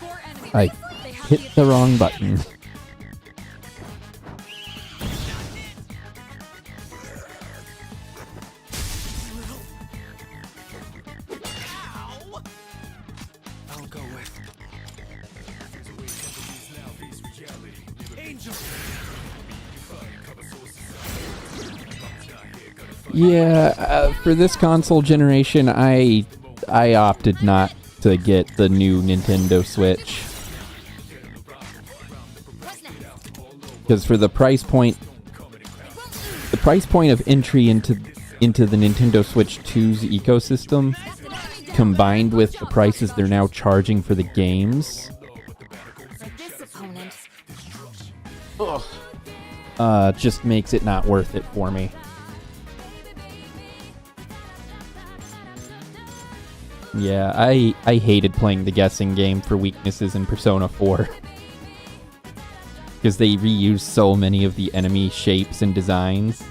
Four enemies. I They have hit the wrong button. Ow! I'll go with Angel. Yeah, for this console generation, I opted not to get the new Nintendo Switch. Because for the price point of entry into the Nintendo Switch 2's ecosystem, combined with the prices they're now charging for the games, just makes it not worth it for me. Yeah, I hated playing the guessing game for weaknesses in Persona 4. Because they reuse so many of the enemy shapes and designs.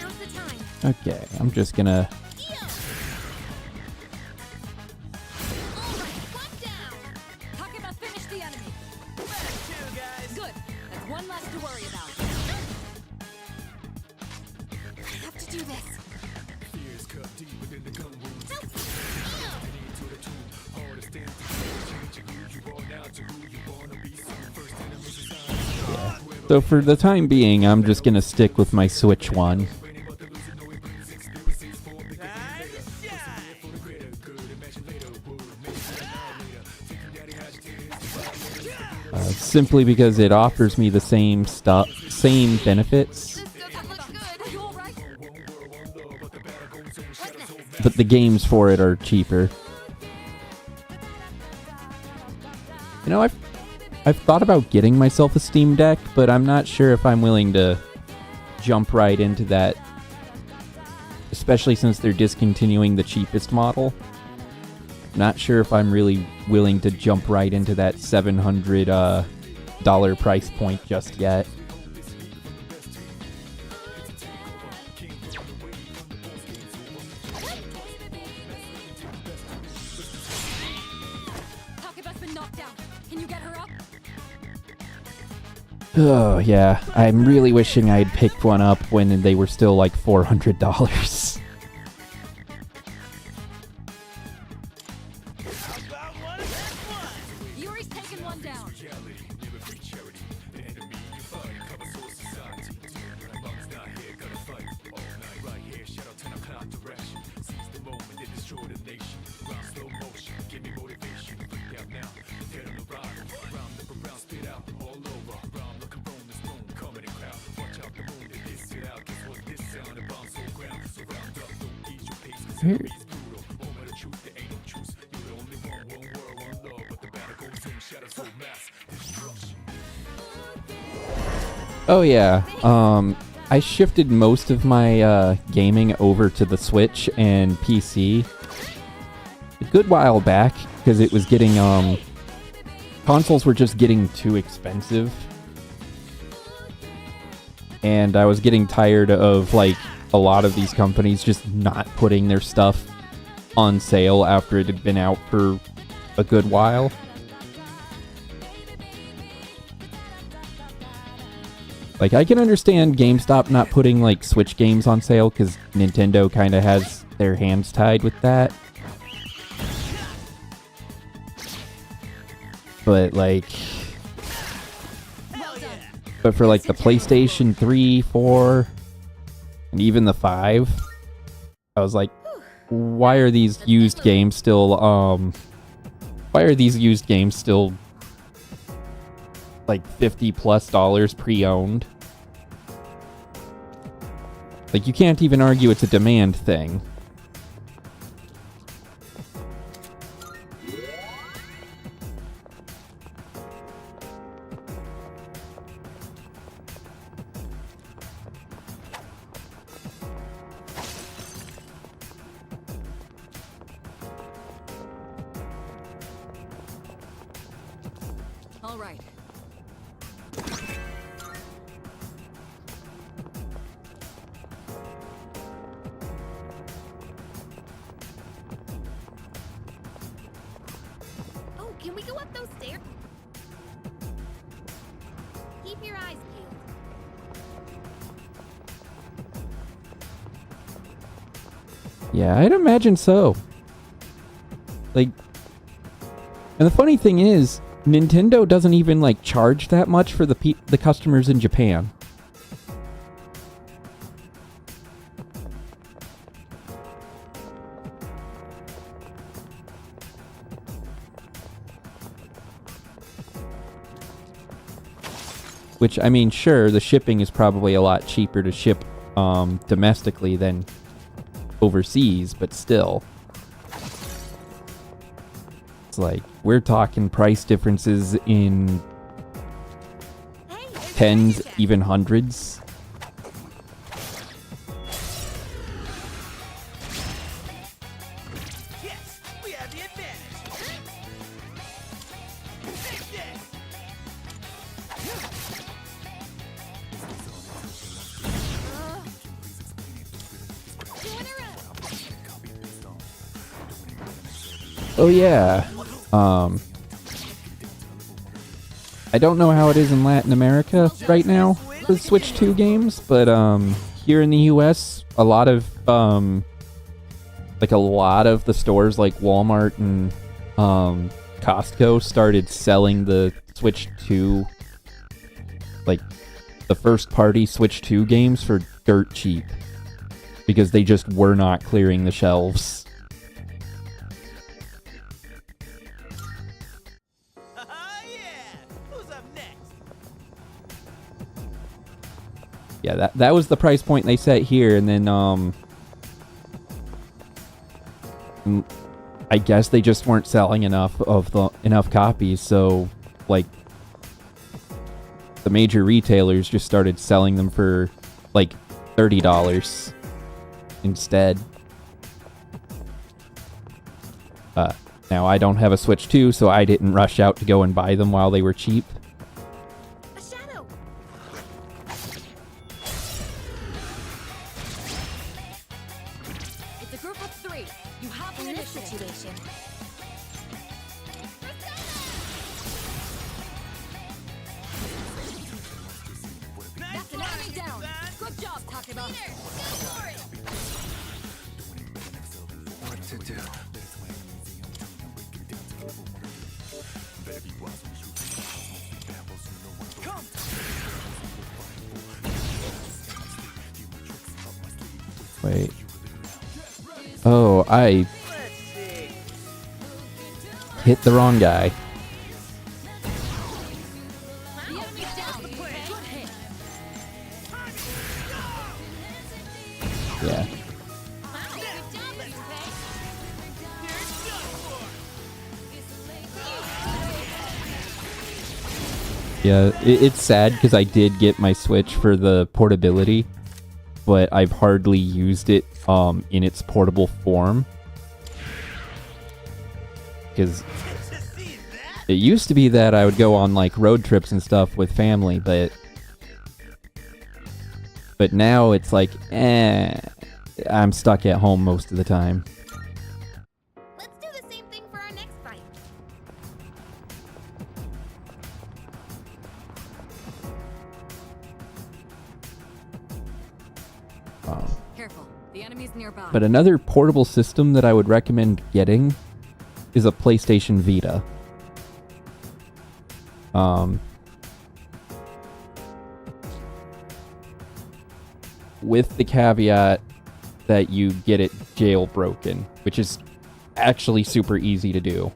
Now's the time. Okay, I'm just gonna... Takeba finished the enemy. Good. That's one less to worry about. I have to do this. So for the time being, I'm just gonna stick with my Switch one. Simply because it offers me the same stuff, same benefits. But the games for it are cheaper. You know, I've thought about getting myself a Steam Deck, but I'm not sure if I'm willing to jump right into that. Especially since they're discontinuing the cheapest model. Not sure if I'm really willing to jump right into that $700 dollar price point just yet. Oh, yeah. I'm really wishing I'd picked one up when they were still like $400. Yuri's taking one down. Here. Oh yeah, I shifted most of my gaming over to the Switch and PC a good while back because it was getting consoles were just getting too expensive, and I was getting tired of like a lot of these companies just not putting their stuff on sale after it had been out for a good while. Like, I can understand GameStop not putting, like, Switch games on sale, because Nintendo kind of has their hands tied with that. But, like... But for, like, the PlayStation 3, 4, and even the 5, I was like, why are these used games still, like $50+ pre-owned? Like, you can't even argue it's a demand thing. All right. Oh, can we go up those stairs? Keep your eyes peeled. Yeah, I'd imagine so. Like, and the funny thing is, Nintendo doesn't even, like, charge that much for the customers in Japan. Which, I mean, sure, the shipping is probably a lot cheaper to ship domestically than overseas, but still. It's like, we're talking price differences in tens, even hundreds. Yes, we have the advantage. Take this. Oh yeah. I don't know how it is in Latin America right now for Switch 2 games, but here in the US, a lot of the stores like Walmart and Costco started selling the Switch 2 like the first party Switch 2 games for dirt cheap because they just were not clearing the shelves. Yeah, that was the price point they set here, and then I guess they just weren't selling enough copies, so like the major retailers just started selling them for like $30 instead. Now I don't have a Switch 2, so I didn't rush out to go and buy them while they were cheap. Wait. Oh, I hit the wrong guy. Yeah. Yeah, it's sad because I did get my Switch for the portability, but I've hardly used it in its portable form. Because it used to be that I would go on like road trips and stuff with family, but now it's like, I'm stuck at home most of the time. Let's do the same thing for our next fight. Careful, the enemy's nearby. But another portable system that I would recommend getting is a PlayStation Vita. With the caveat that you get it jailbroken, which is actually super easy to do.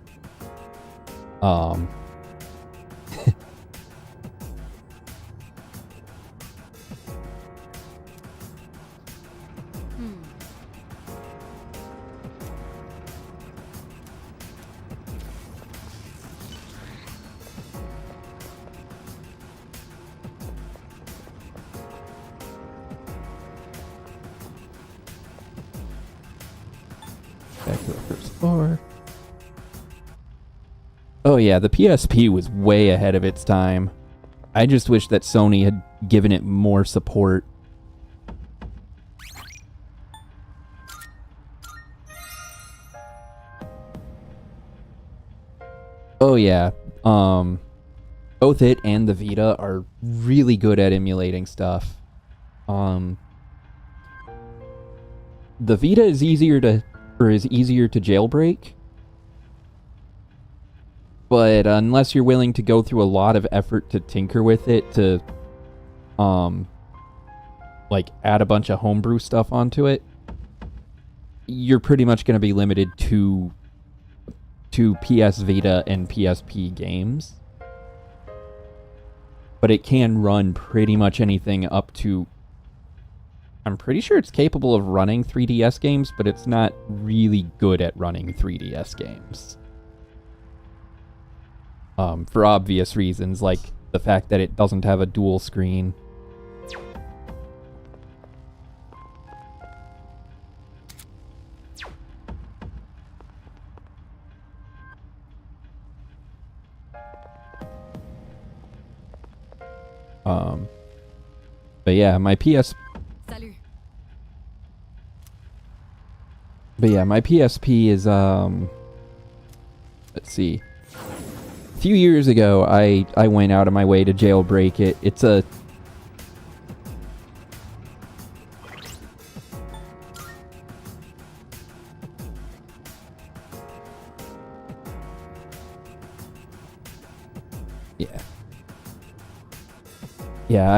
Back to the first floor. Oh yeah, the PSP was way ahead of its time. I just wish that Sony had given it more support. Oh yeah, both it and the Vita are really good at emulating stuff. The Vita is easier to jailbreak, but unless you're willing to go through a lot of effort to tinker with it to like add a bunch of homebrew stuff onto it, you're pretty much going to be limited to PS Vita and PSP games. But it can run pretty much anything up to... I'm pretty sure it's capable of running 3DS games, but it's not really good at running 3DS games. For obvious reasons, like the fact that it doesn't have a dual screen. But yeah, my PSP is, let's see. A few years ago, I went out of my way to jailbreak it. It's a... Yeah. Yeah,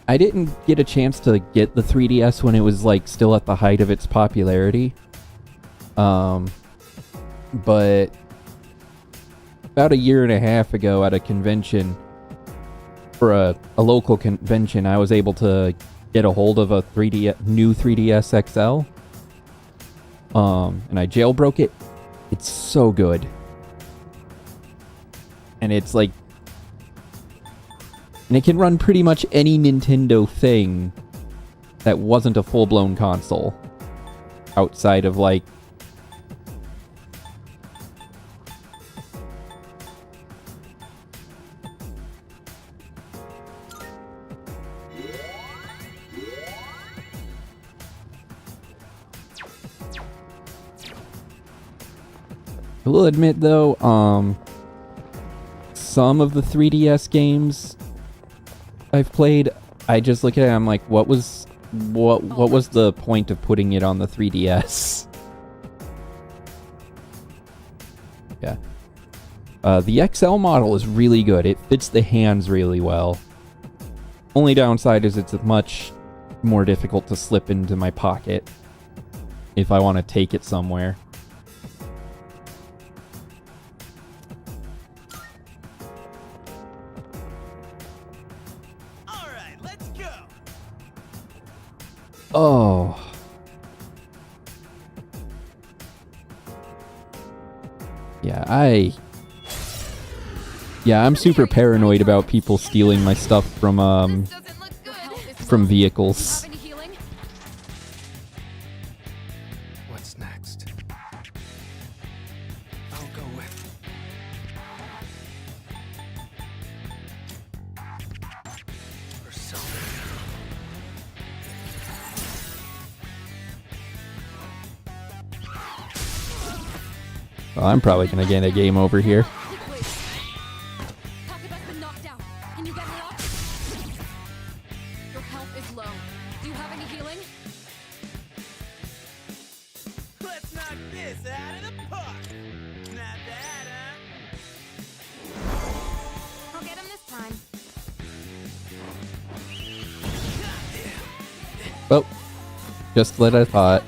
I didn't get a chance to get the 3DS when it was like still at the height of its popularity. But about a year and a half ago at a convention, for a local convention, I was able to get a hold of a new 3DS XL. And I jailbroke it. It's so good. And it's like, and it can run pretty much any Nintendo thing that wasn't a full-blown console. Outside of like I will admit though, some of the 3DS games I've played, I just look at it and I'm like, what was the point of putting it on the 3DS? Yeah. The XL model is really good. It fits the hands really well. Only downside is it's much more difficult to slip into my pocket if I want to take it somewhere. Oh. Yeah, I'm super paranoid about people stealing my stuff from vehicles. What's next? I'll go with... Persona. Well, I'm probably gonna get a game over here. Your health is low. Do you have any healing? Let's knock this out of the park. Not bad, huh? I'll get him this time. Well, just what I thought.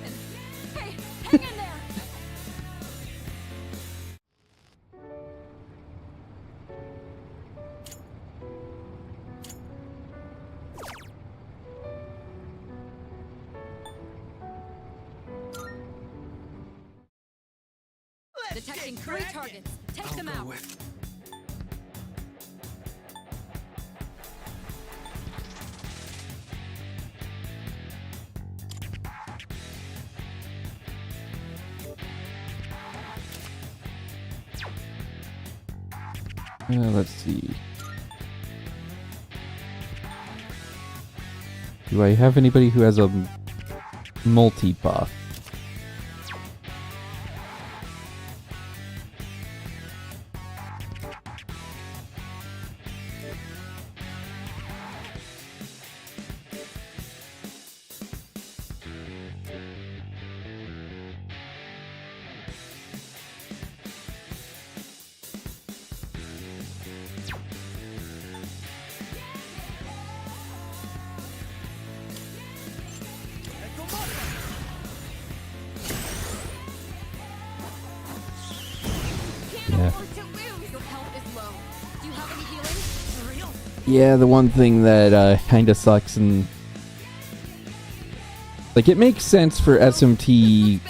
Detecting 3 targets. Take them out. Let's see. Do I have anybody who has a multi-buff? Yeah, the one thing that kind of sucks, and like it makes sense for SMT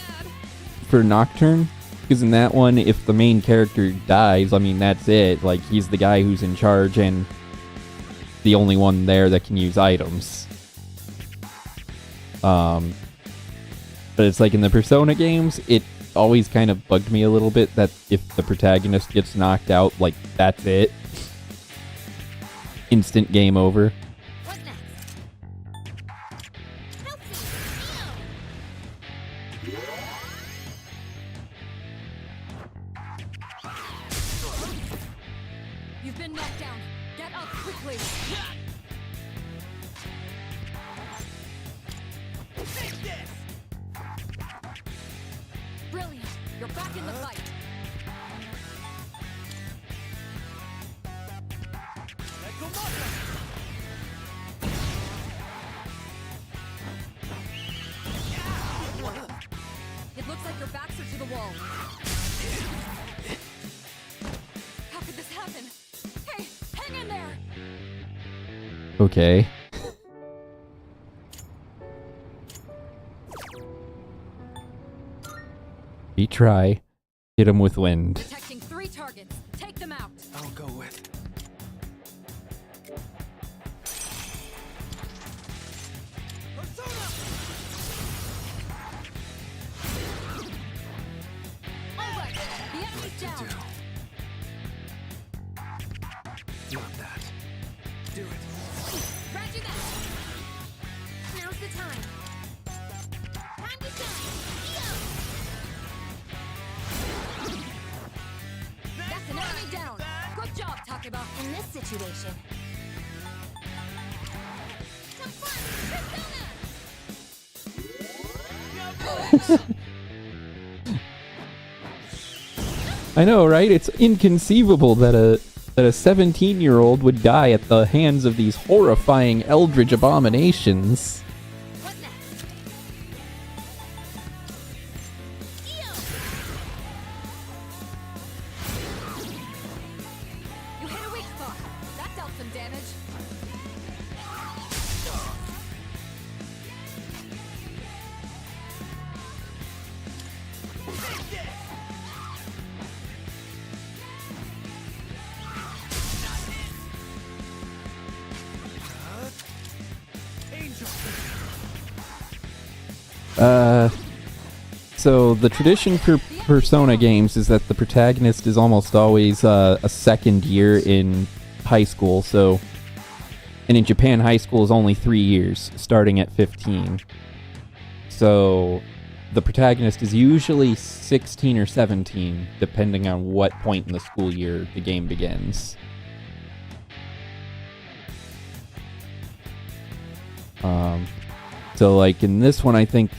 for Nocturne, because in that one, if the main character dies, I mean that's it. Like he's the guy who's in charge and the only one there that can use items. But it's like in the Persona games, it always kind of bugged me a little bit that if the protagonist gets knocked out, like that's it. Instant game over. You've been knocked down. Get up quickly. Brilliant. You're back in the fight. wall. How could this happen? Hey, hang in there! Okay. Retry. Hit him with wind. Detecting 3 targets. Take them out. I'll go with. Alright, the enemy's down. Not that. Do it. Roger that. Now's the time. Time to shine. That's an enemy down. Good job, Takeba. In this situation. Come on, I know, right? It's inconceivable that a 17-year-old would die at the hands of these horrifying eldritch abominations. What next? You hit a weak spot. That dealt some damage. So the tradition for Persona games is that the protagonist is almost always a second year in high school, and in Japan, high school is only 3 years, starting at 15. So the protagonist is usually 16 or 17, depending on what point in the school year the game begins. So like in this one, I think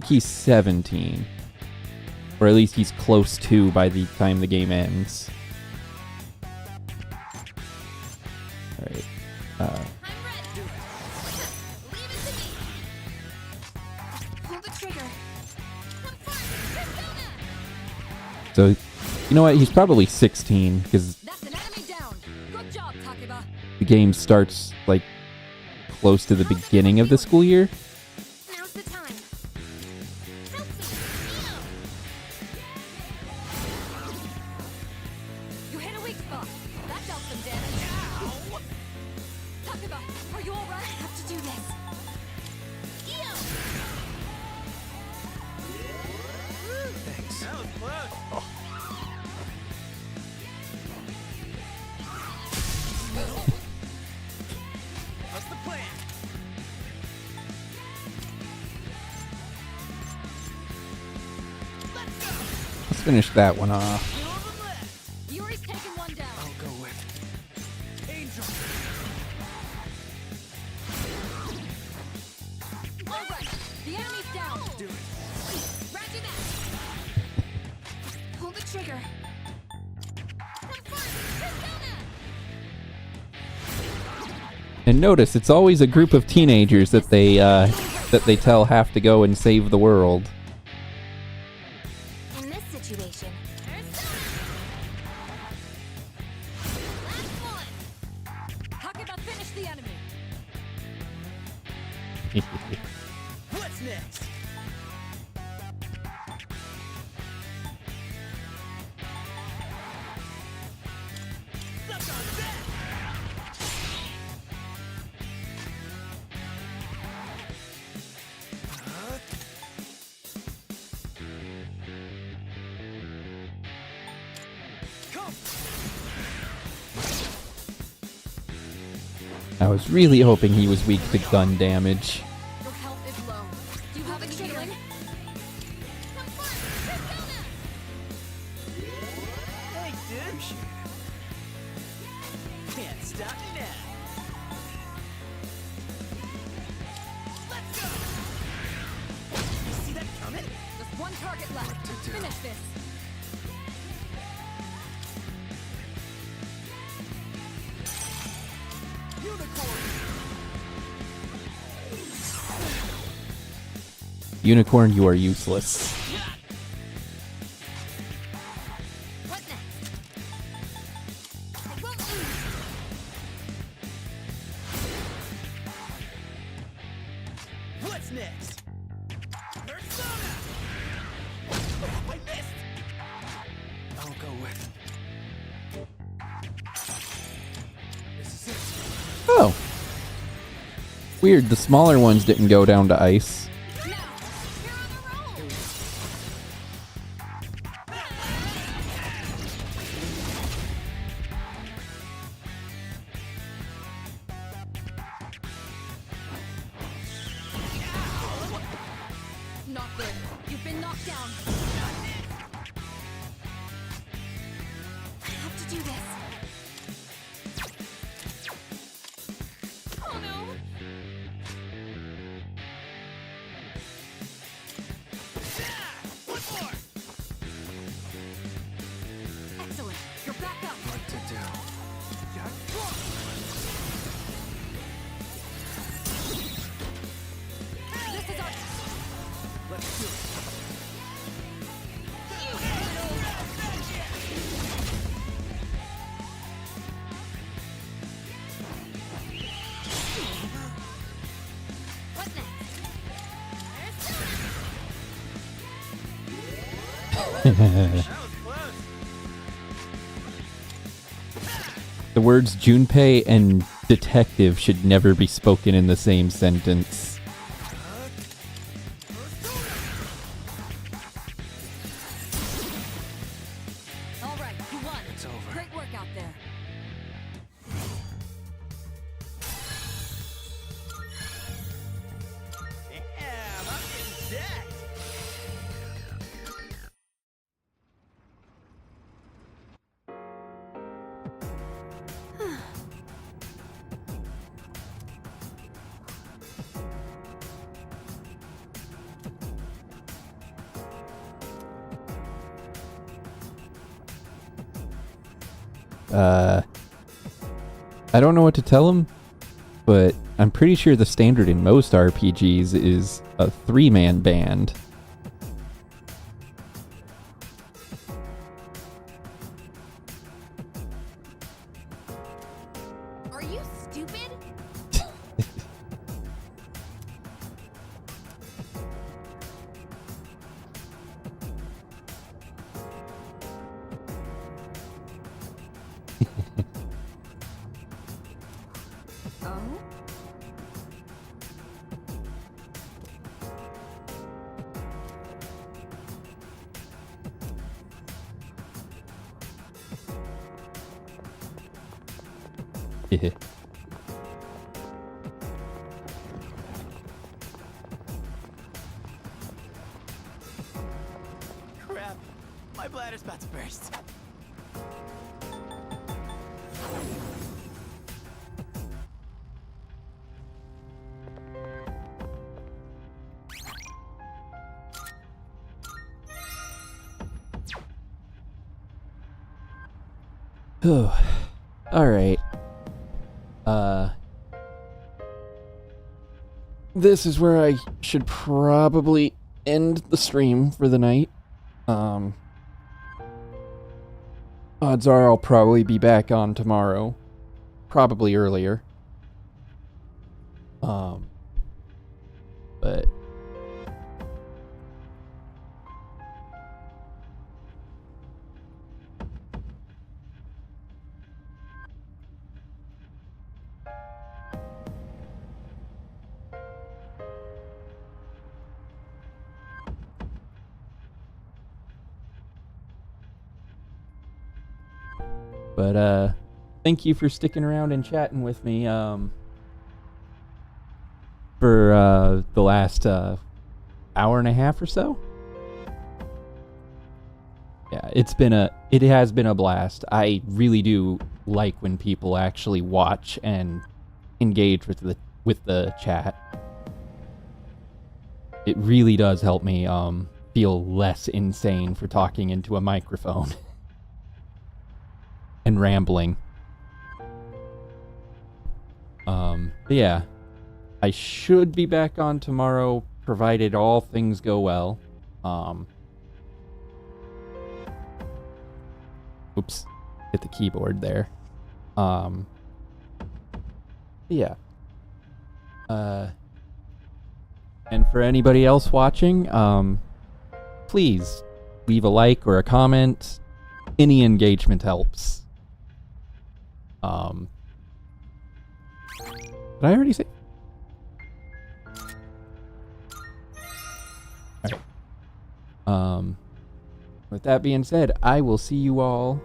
he's 17. Or at least he's close to by the time the game ends. Alright. I'm ready. Leave it to me. Pull the trigger. Come forward, Persona. So, you know what? He's probably 16, because That's an enemy down. Good job, Takeba. the game starts, like, close to the beginning of the school year. Now's the time. Help me. You hit a weak spot. That dealt some damage. Takeba, are you alright? I have to do this. Thanks. That was close. What's the plan? Let's finish that one off. Yuri's taken one down. I'll go with Angel. Alright, the enemy's down. Do it. Roger that. Pull the trigger. Come forward, Persona. And notice, it's always a group of teenagers that they tell have to go and save the world. In this situation, Persona. Last one. Takeba, finish the enemy. What's next? Suck on that! I was really hoping he was weak to gun damage. Your health is low. Do you have any healing? Come forward, Persona. Thanks, dude. Can't stop me now. Let's go. You see that coming? Just one target left. Finish this. Unicorn. Unicorn, you are useless. What next? What's next? Persona! I missed! I'll go with. This is it. Oh. Weird, the smaller ones didn't go down to ice. Not good. You've been knocked down. I have to do this. Oh no! Excellent. You're back up. What to do? This is our. Let's do it. What next? The words Junpei and detective should never be spoken in the same sentence. All right, you won. It's over. Great work out there. Damn, I'm getting jacked. I don't know what to tell him, but I'm pretty sure the standard in most RPGs is a 3-man band. Are you stupid? Oh? Crap. My bladder's about to burst. Oh, all right. This is where I should probably end the stream for the night. Odds are I'll probably be back on tomorrow, probably earlier. But thank you for sticking around and chatting with me for the last hour and a half or so. Yeah, it has been a blast. I really do like when people actually watch and engage with the chat. It really does help me feel less insane for talking into a microphone and rambling. But yeah, I should be back on tomorrow, provided all things go well. Oops, hit the keyboard there. Yeah. And for anybody else watching, please leave a like or a comment. Any engagement helps. Did I already say? Alright. With that being said, I will see you all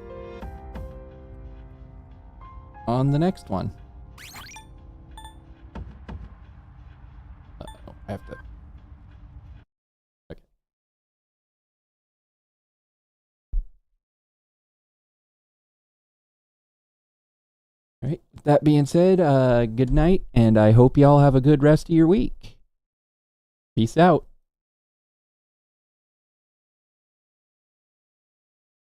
on the next one. Uh-oh, I have to... Okay. Alright, with that being said, good night, and I hope y'all have a good rest of your week. Peace out.